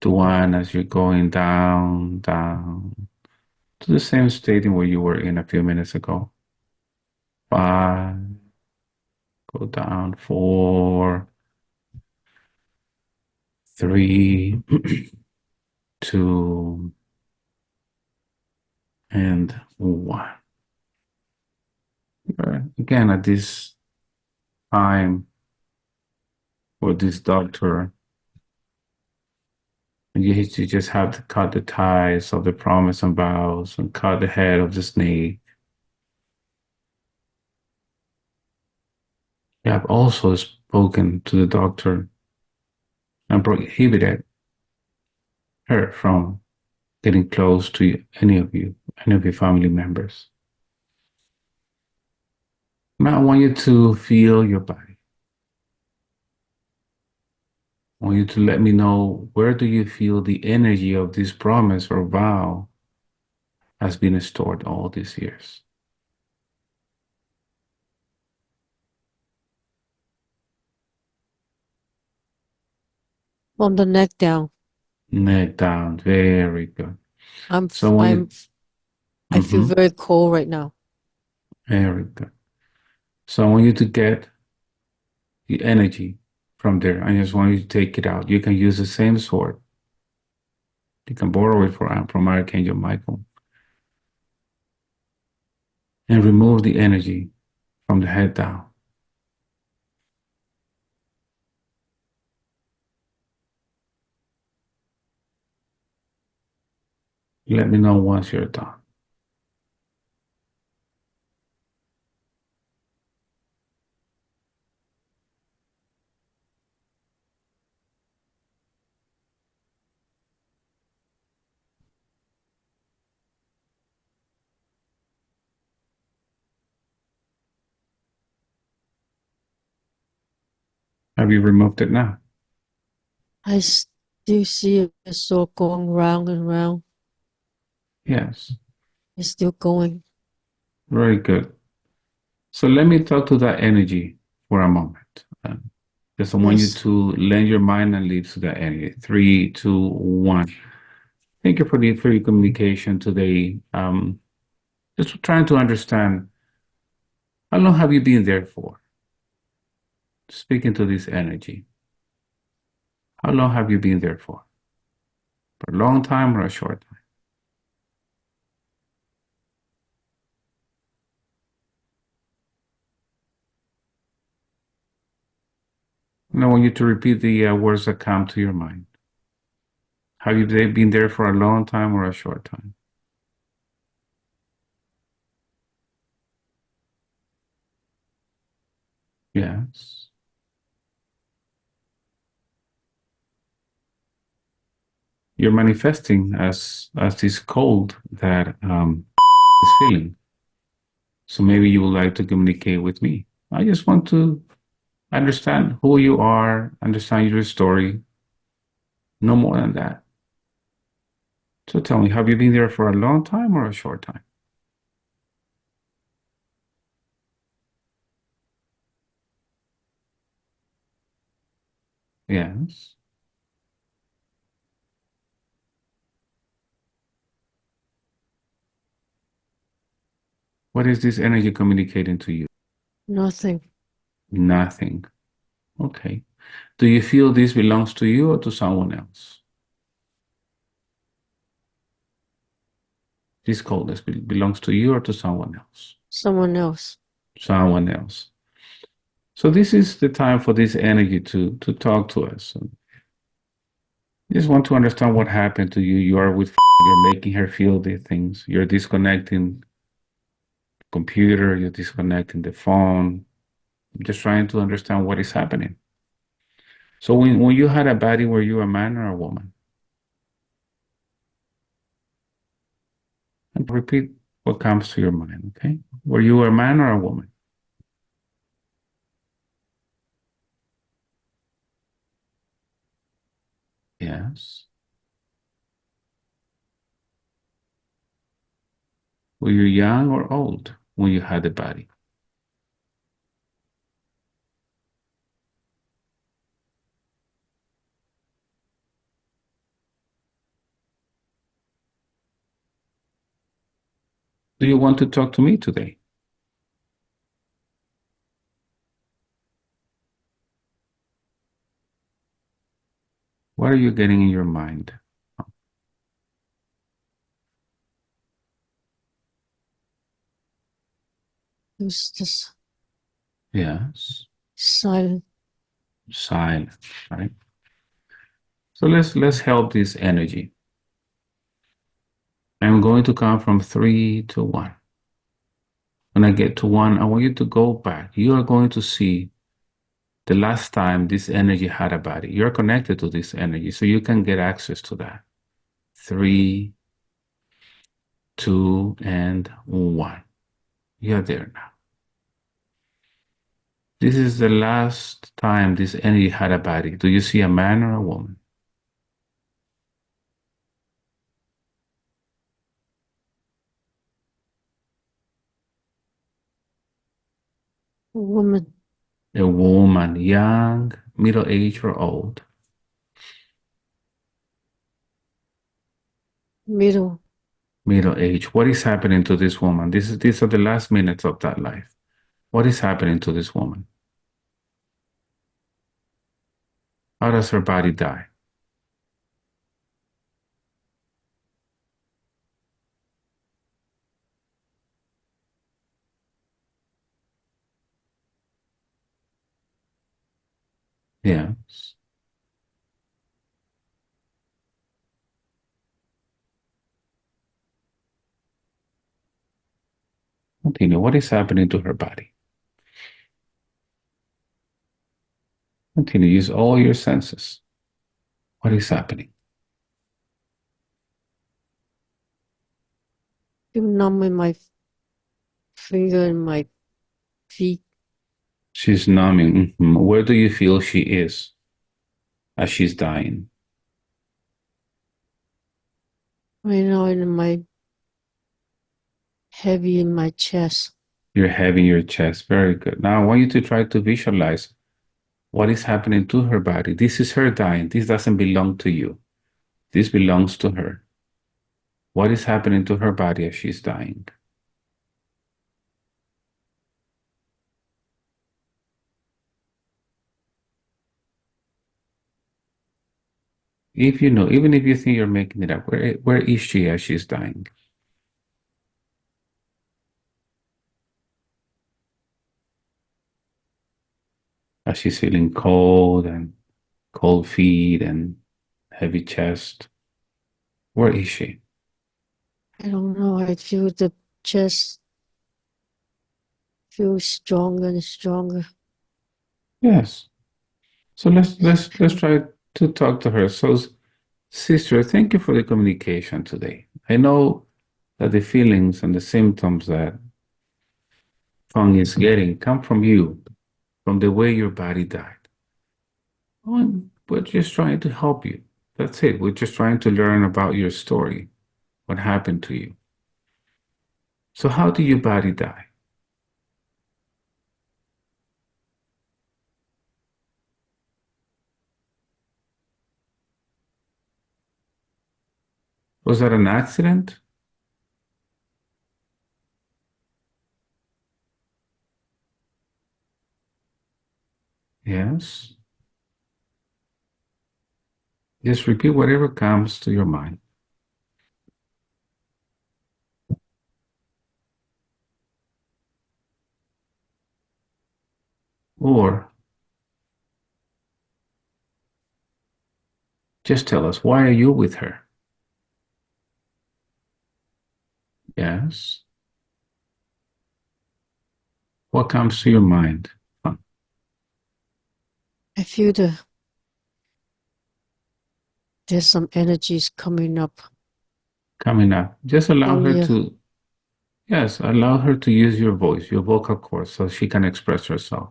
to 1 as you're going down, down to the same state in where you were in a few minutes ago. 5, go down, 4, 3, 2, and 1. Again, at this time, for this doctor, you just have to cut the ties of the promise and vows and cut the head of the snake. You have also spoken to the doctor and prohibited her from getting close to any of your family members. Now I want you to feel your body. I want you to let me know, where do you feel the energy of this promise or vow has been stored all these years?
From the neck down.
Neck down. Very good. So when you,
I feel
mhm,
very cold right now.
very good. So I want you to get the energy from there. I just want you to take it out. You can use the same sword. You can borrow it from Archangel Michael and remove the energy from the head down. Let me know once you're done. Have you removed it now?
I still see a sword going round and round.
Yes.
It's still going.
Very good. So let me talk to that energy for a moment. Just I want you
Yes.
to lend your mind and lead to that energy. 3, 2, 1. Thank you for your communication today. Just trying to understand, how long have you been there for? Speaking to this energy. How long have you been there for? For a long time or a short time? And I want you to repeat the words that come to your mind. Have you been there for a long time or a short time? Yes. You're manifesting as this cold that is feeling. So maybe you would like to communicate with me. I just want to understand who you are, understand your story, no more than that. So tell me, have you been there for a long time or a short time? Yes. What is this energy communicating to you?
Nothing.
Nothing. Okay. Do you feel this belongs to you or to someone else? This coldness belongs to you or to someone else?
Someone else.
Someone else. So this is the time for this energy to talk to us. So you just want to understand what happened to you. You are with, you're making her feel these things. You're disconnecting the computer, you're disconnecting the phone. Just trying to understand what is happening. So when you had a baddie, were you a man or a woman? And repeat what comes to your mind, okay? Were you a man or a woman? Yes. Were you young or old when you had the baddie? Do you want to talk to me today? What are you getting in your mind?
It was just
Yes.
silent.
Silent, right? So let's help this energy. I'm going to count from 3 to 1. When I get to 1, I want you to go back. You are going to see the last time this energy had a body. You're connected to this energy, so you can get access to that. 3, 2, and 1. You're there now. This is the last time this energy had a body. Do you see a man or a woman?
A woman.
A woman, young, middle age, or old?
Middle.
Middle age. What is happening to this woman? These are the last minutes of that life. What is happening to this woman? How does her body die? Yes. Continue. What is happening to her body? Continue. Use all your senses. What is happening?
Feel numb in my finger and my feet.
She's numbing. Mhm. Where do you feel she is as she's dying?
Right now in my heavy in my chest.
You're having your chest. Very good. Now I want you to try to visualize what is happening to her body. This is her dying. This doesn't belong to you. This belongs to her. What is happening to her body as she's dying? If you know, even if you think you're making it up, where is she as she's dying? As she's feeling cold and cold feet and heavy chest. Where is she?
I don't know. I feel the chest feel stronger and stronger.
Yes. So let's try to talk to her. So, sister, thank you for the communication today. I know that the feelings and the symptoms that Feng is getting come from you, from the way your body died. We're just trying to help you. That's it. We're just trying to learn about your story, what happened to you. So, how did your body die? Was that an accident? Yes. Just repeat whatever comes to your mind. Or just tell us, why are you with her? Yes. What comes to your mind?
I feel there's some energies coming up
Coming up. Just allow
from
her
you.
to, yes, allow her to use your voice, your vocal cords, so she can express herself.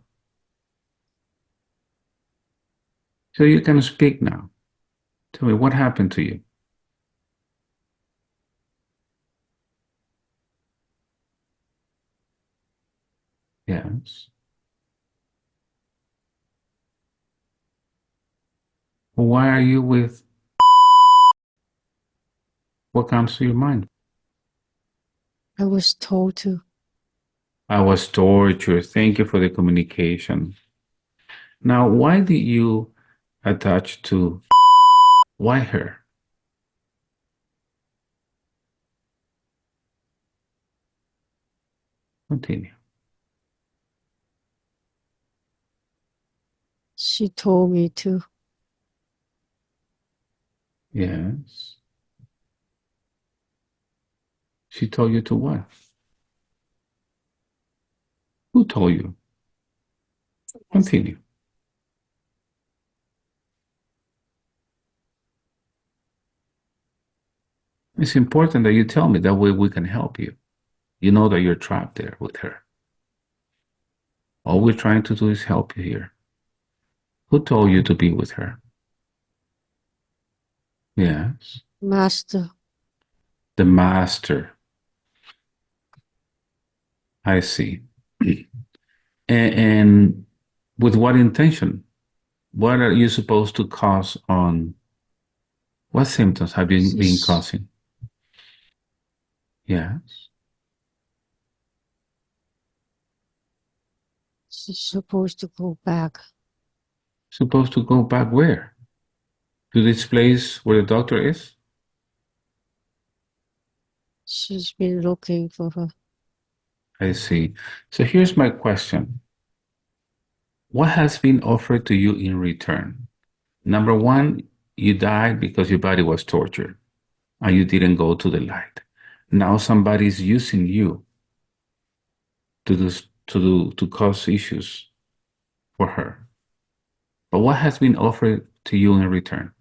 So you can speak now. Tell me what happened to you. Yes. Why are you with what comes to your mind?
I was told to.
I was tortured. Thank you for the communication. Now, why did you attach to why her? Continue.
She told me to.
Yes. She told you to what? Who told you? Continue. It's important that you tell me. That way we can help you. You know that you're trapped there with her. All we're trying to do is help you here. Who told you to be with her? Yes.
Master,
The master. I see. And with what intention? What are you supposed to cause on? What symptoms have you been
she's,
causing? Yes.
she's supposed to go back.
Supposed to go back where? To this place where the doctor is?
She's been looking for her.
I see. So here's my question. What has been offered to you in return? Number one, you died because your body was tortured and you didn't go to the light. Now somebody's using you to to cause issues for her. But what has been offered to you in return?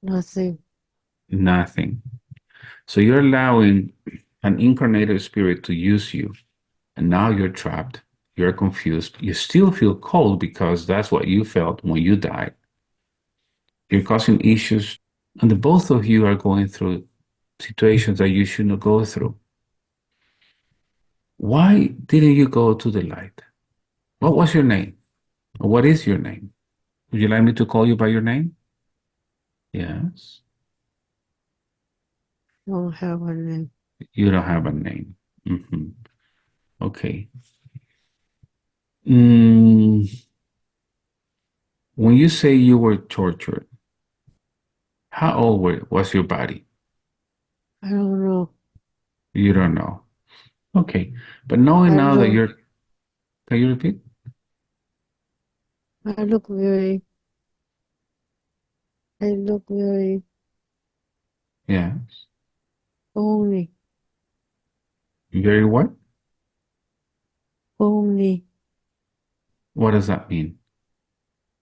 Nothing.
Nothing. So you're allowing an incarnated spirit to use you, and now you're trapped. You're confused. You still feel cold because that's what you felt when you died. You're causing issues, and the both of you are going through situations that you shouldn't go through. Why didn't you go to the light? What was your name? Or what is your name? Would you like me to call you by your name? Yes.
Don't have a name.
You don't have a name. Mhm. Okay. Mm, when you say you were tortured, how old was your body?
I don't know.
You don't know. Okay. But knowing
I
now that
look
you're, can you repeat?
I look very I look very
Yeah.
bony.
Very what?
Bony.
What does that mean?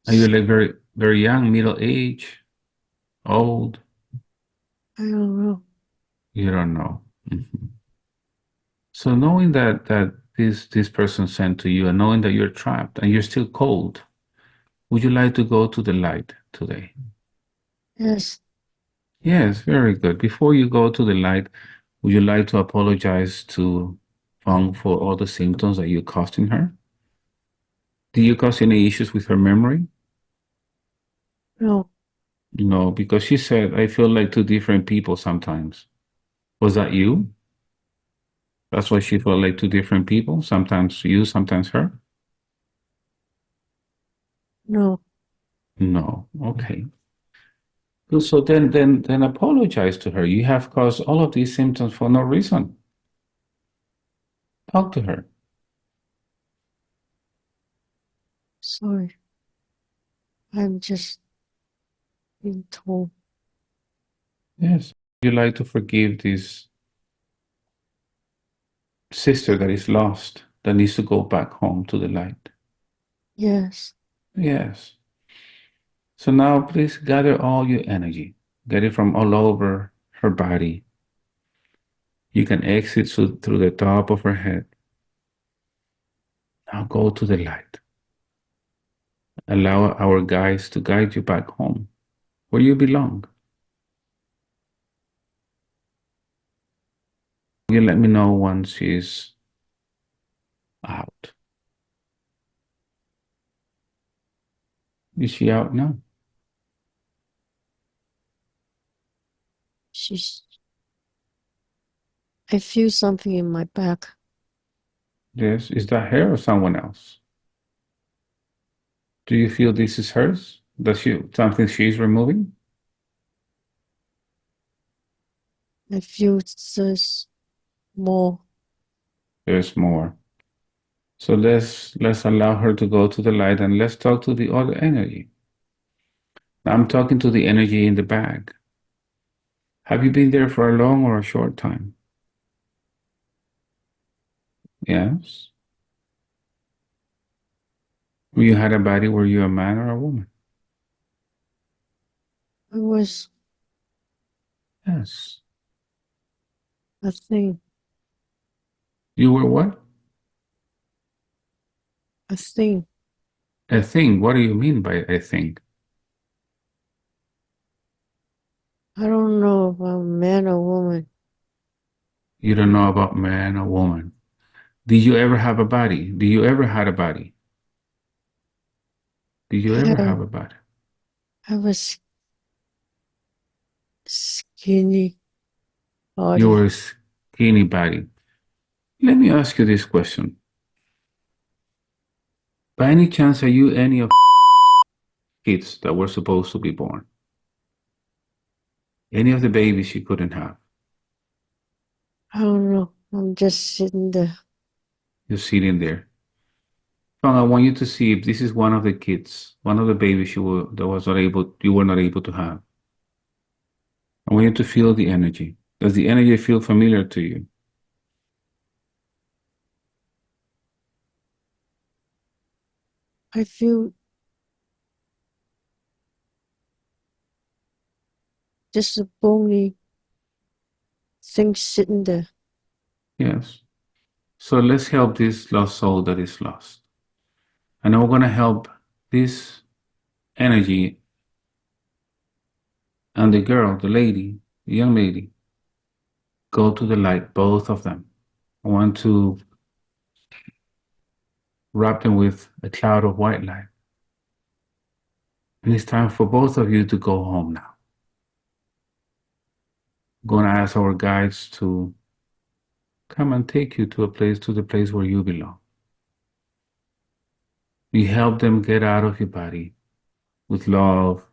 Are you like very, very young, middle age, old?
I don't know.
You don't know. Mhm. So knowing that this person sent to you and knowing that you're trapped and you're still cold, would you like to go to the light today?
Yes,
Yes, very good. Before you go to the light, would you like to apologize to Fong for all the symptoms that you caused in her? Did you cause any issues with her memory?
no,
No, because she said, I feel like two different people sometimes. Was that you? That's why she felt like two different people, sometimes you, sometimes her?
no.
No. Okay. So then apologize to her. You have caused all of these symptoms for no reason. Talk to her.
Sorry. I'm just being told.
Yes. You like to forgive this sister that is lost, that needs to go back home to the light.
Yes.
Yes. So now please gather all your energy. Get it from all over her body. You can exit through the top of her head. Now go to the light. Allow our guides to guide you back home, where you belong. You let me know once she's out. Is she out now?
She's. I feel something in my back.
Yes. Is that her or someone else? Do you feel this is hers? Does she something she's removing?
I feel there's more.
There's more. So let's allow her to go to the light and let's talk to the other energy. Now I'm talking to the energy in the bag. Have you been there for a long or a short time? Yes. You had a body, were you a man or a woman?
I was
Yes.
a thing.
You were what?
A thing.
A thing. What do you mean by a thing?
I don't know about man or woman.
You don't know about man or woman. Did you ever have a body? Did you ever had a body? Did you
I
ever
have,
have a body?
I have a skinny
You were
body.
a skinny body. Let me ask you this question. By any chance, are you any of kids that were supposed to be born? Any of the babies you couldn't have?
I don't know. I'm just sitting there.
You're sitting there. Fang, I want you to see if this is one of the kids, one of the babies you were not able to have. I want you to feel the energy. Does the energy feel familiar to you?
I feel just a bony thing sitting there.
Yes. So let's help this lost soul that is lost. And we're going to help this energy and the girl, the lady, the young lady, go to the light, both of them. I want to wrap them with a cloud of white light. And it's time for both of you to go home now. I'm going to ask our guides to come and take you to the place where you belong. You help them get out of your body with love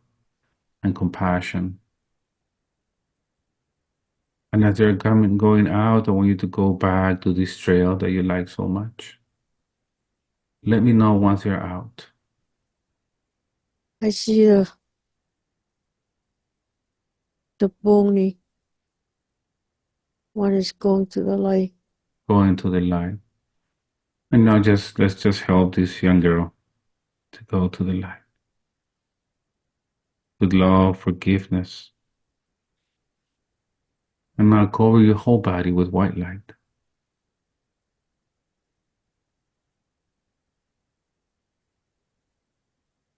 and compassion. And as they're going out, I want you to go back to this trail that you like so much. Let me know once you're out.
I see the bony one is going to the light.
Go into the light. And now let's just help this young girl to go to the light with love, forgiveness. And now cover your whole body with white light.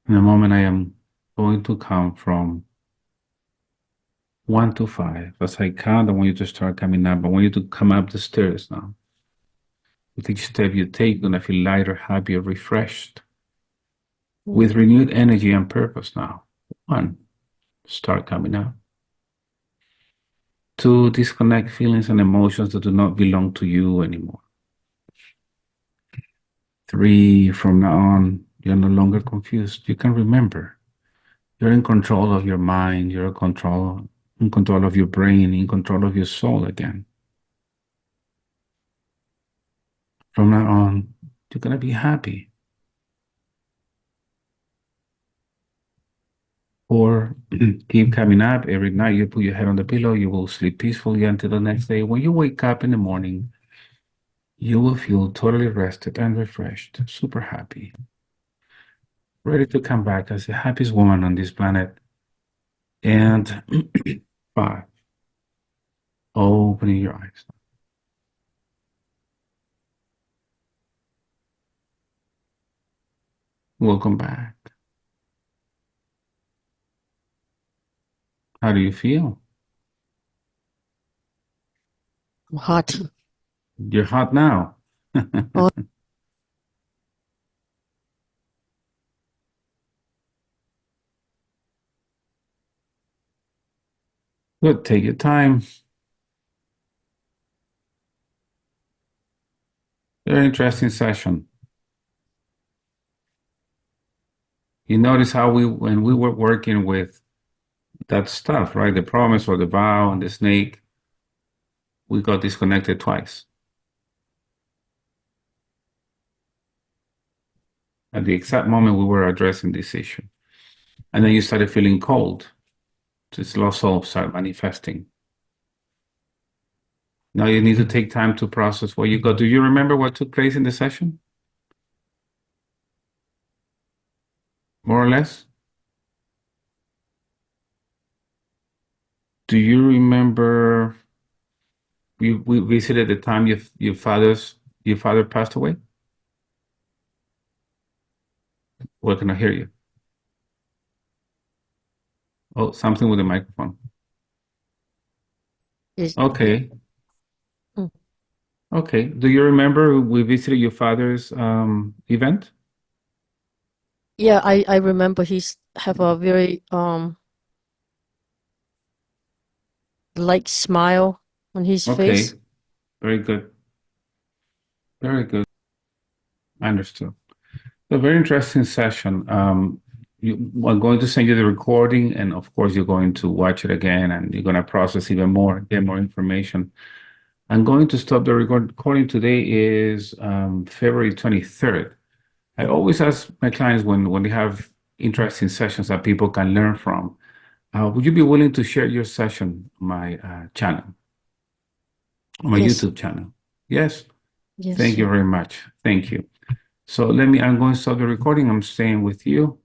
In a moment, I am going to count from 1 to 5. As I count, I want you to start coming up. I want you to come up the stairs now. With each step you take, you're going to feel lighter, happier, refreshed, with renewed energy and purpose now. 1, start coming up. 2, disconnect feelings and emotions that do not belong to you anymore. 3, from now on, you're no longer confused. You can remember. You're in control of your mind, in control of your brain, in control of your soul again. From now on, you're gonna be happy. Or keep coming up every night. You put your head on the pillow, you will sleep peacefully until the next day. When you wake up in the morning, you will feel totally rested and refreshed, super happy, ready to come back as the happiest woman on this planet. And five, opening your eyes. Welcome back. How do you feel?
I'm hot.
You're hot now.
Oh,
Good. Take your time. Very interesting session. You notice how when we were working with that stuff, right? The promise or the vow and the snake, we got disconnected twice at the exact moment we were addressing this issue. And then you started feeling cold. This lost soul started manifesting. Now you need to take time to process what you got. Do you remember what took place in the session? More or less? Do you remember we visited the time your father passed away? What can I hear you? Oh, something with the microphone.
is
Okay.
mm.
Okay. Do you remember we visited your father's event?
Yeah, I remember he's have a very light smile on his
Okay.
face.
Very good. Very good. I understood. A very interesting session. I'm going to send you the recording, and of course, you're going to watch it again, and you're going to process even more, get more information. I'm going to stop the recording. Today is February 23rd. I always ask my clients when they have interesting sessions that people can learn from. Would you be willing to share your session on my channel, on my
Yes,
YouTube channel? Yes. Thank
yes.
you very much. Thank you. So I'm going to stop the recording. I'm staying with you.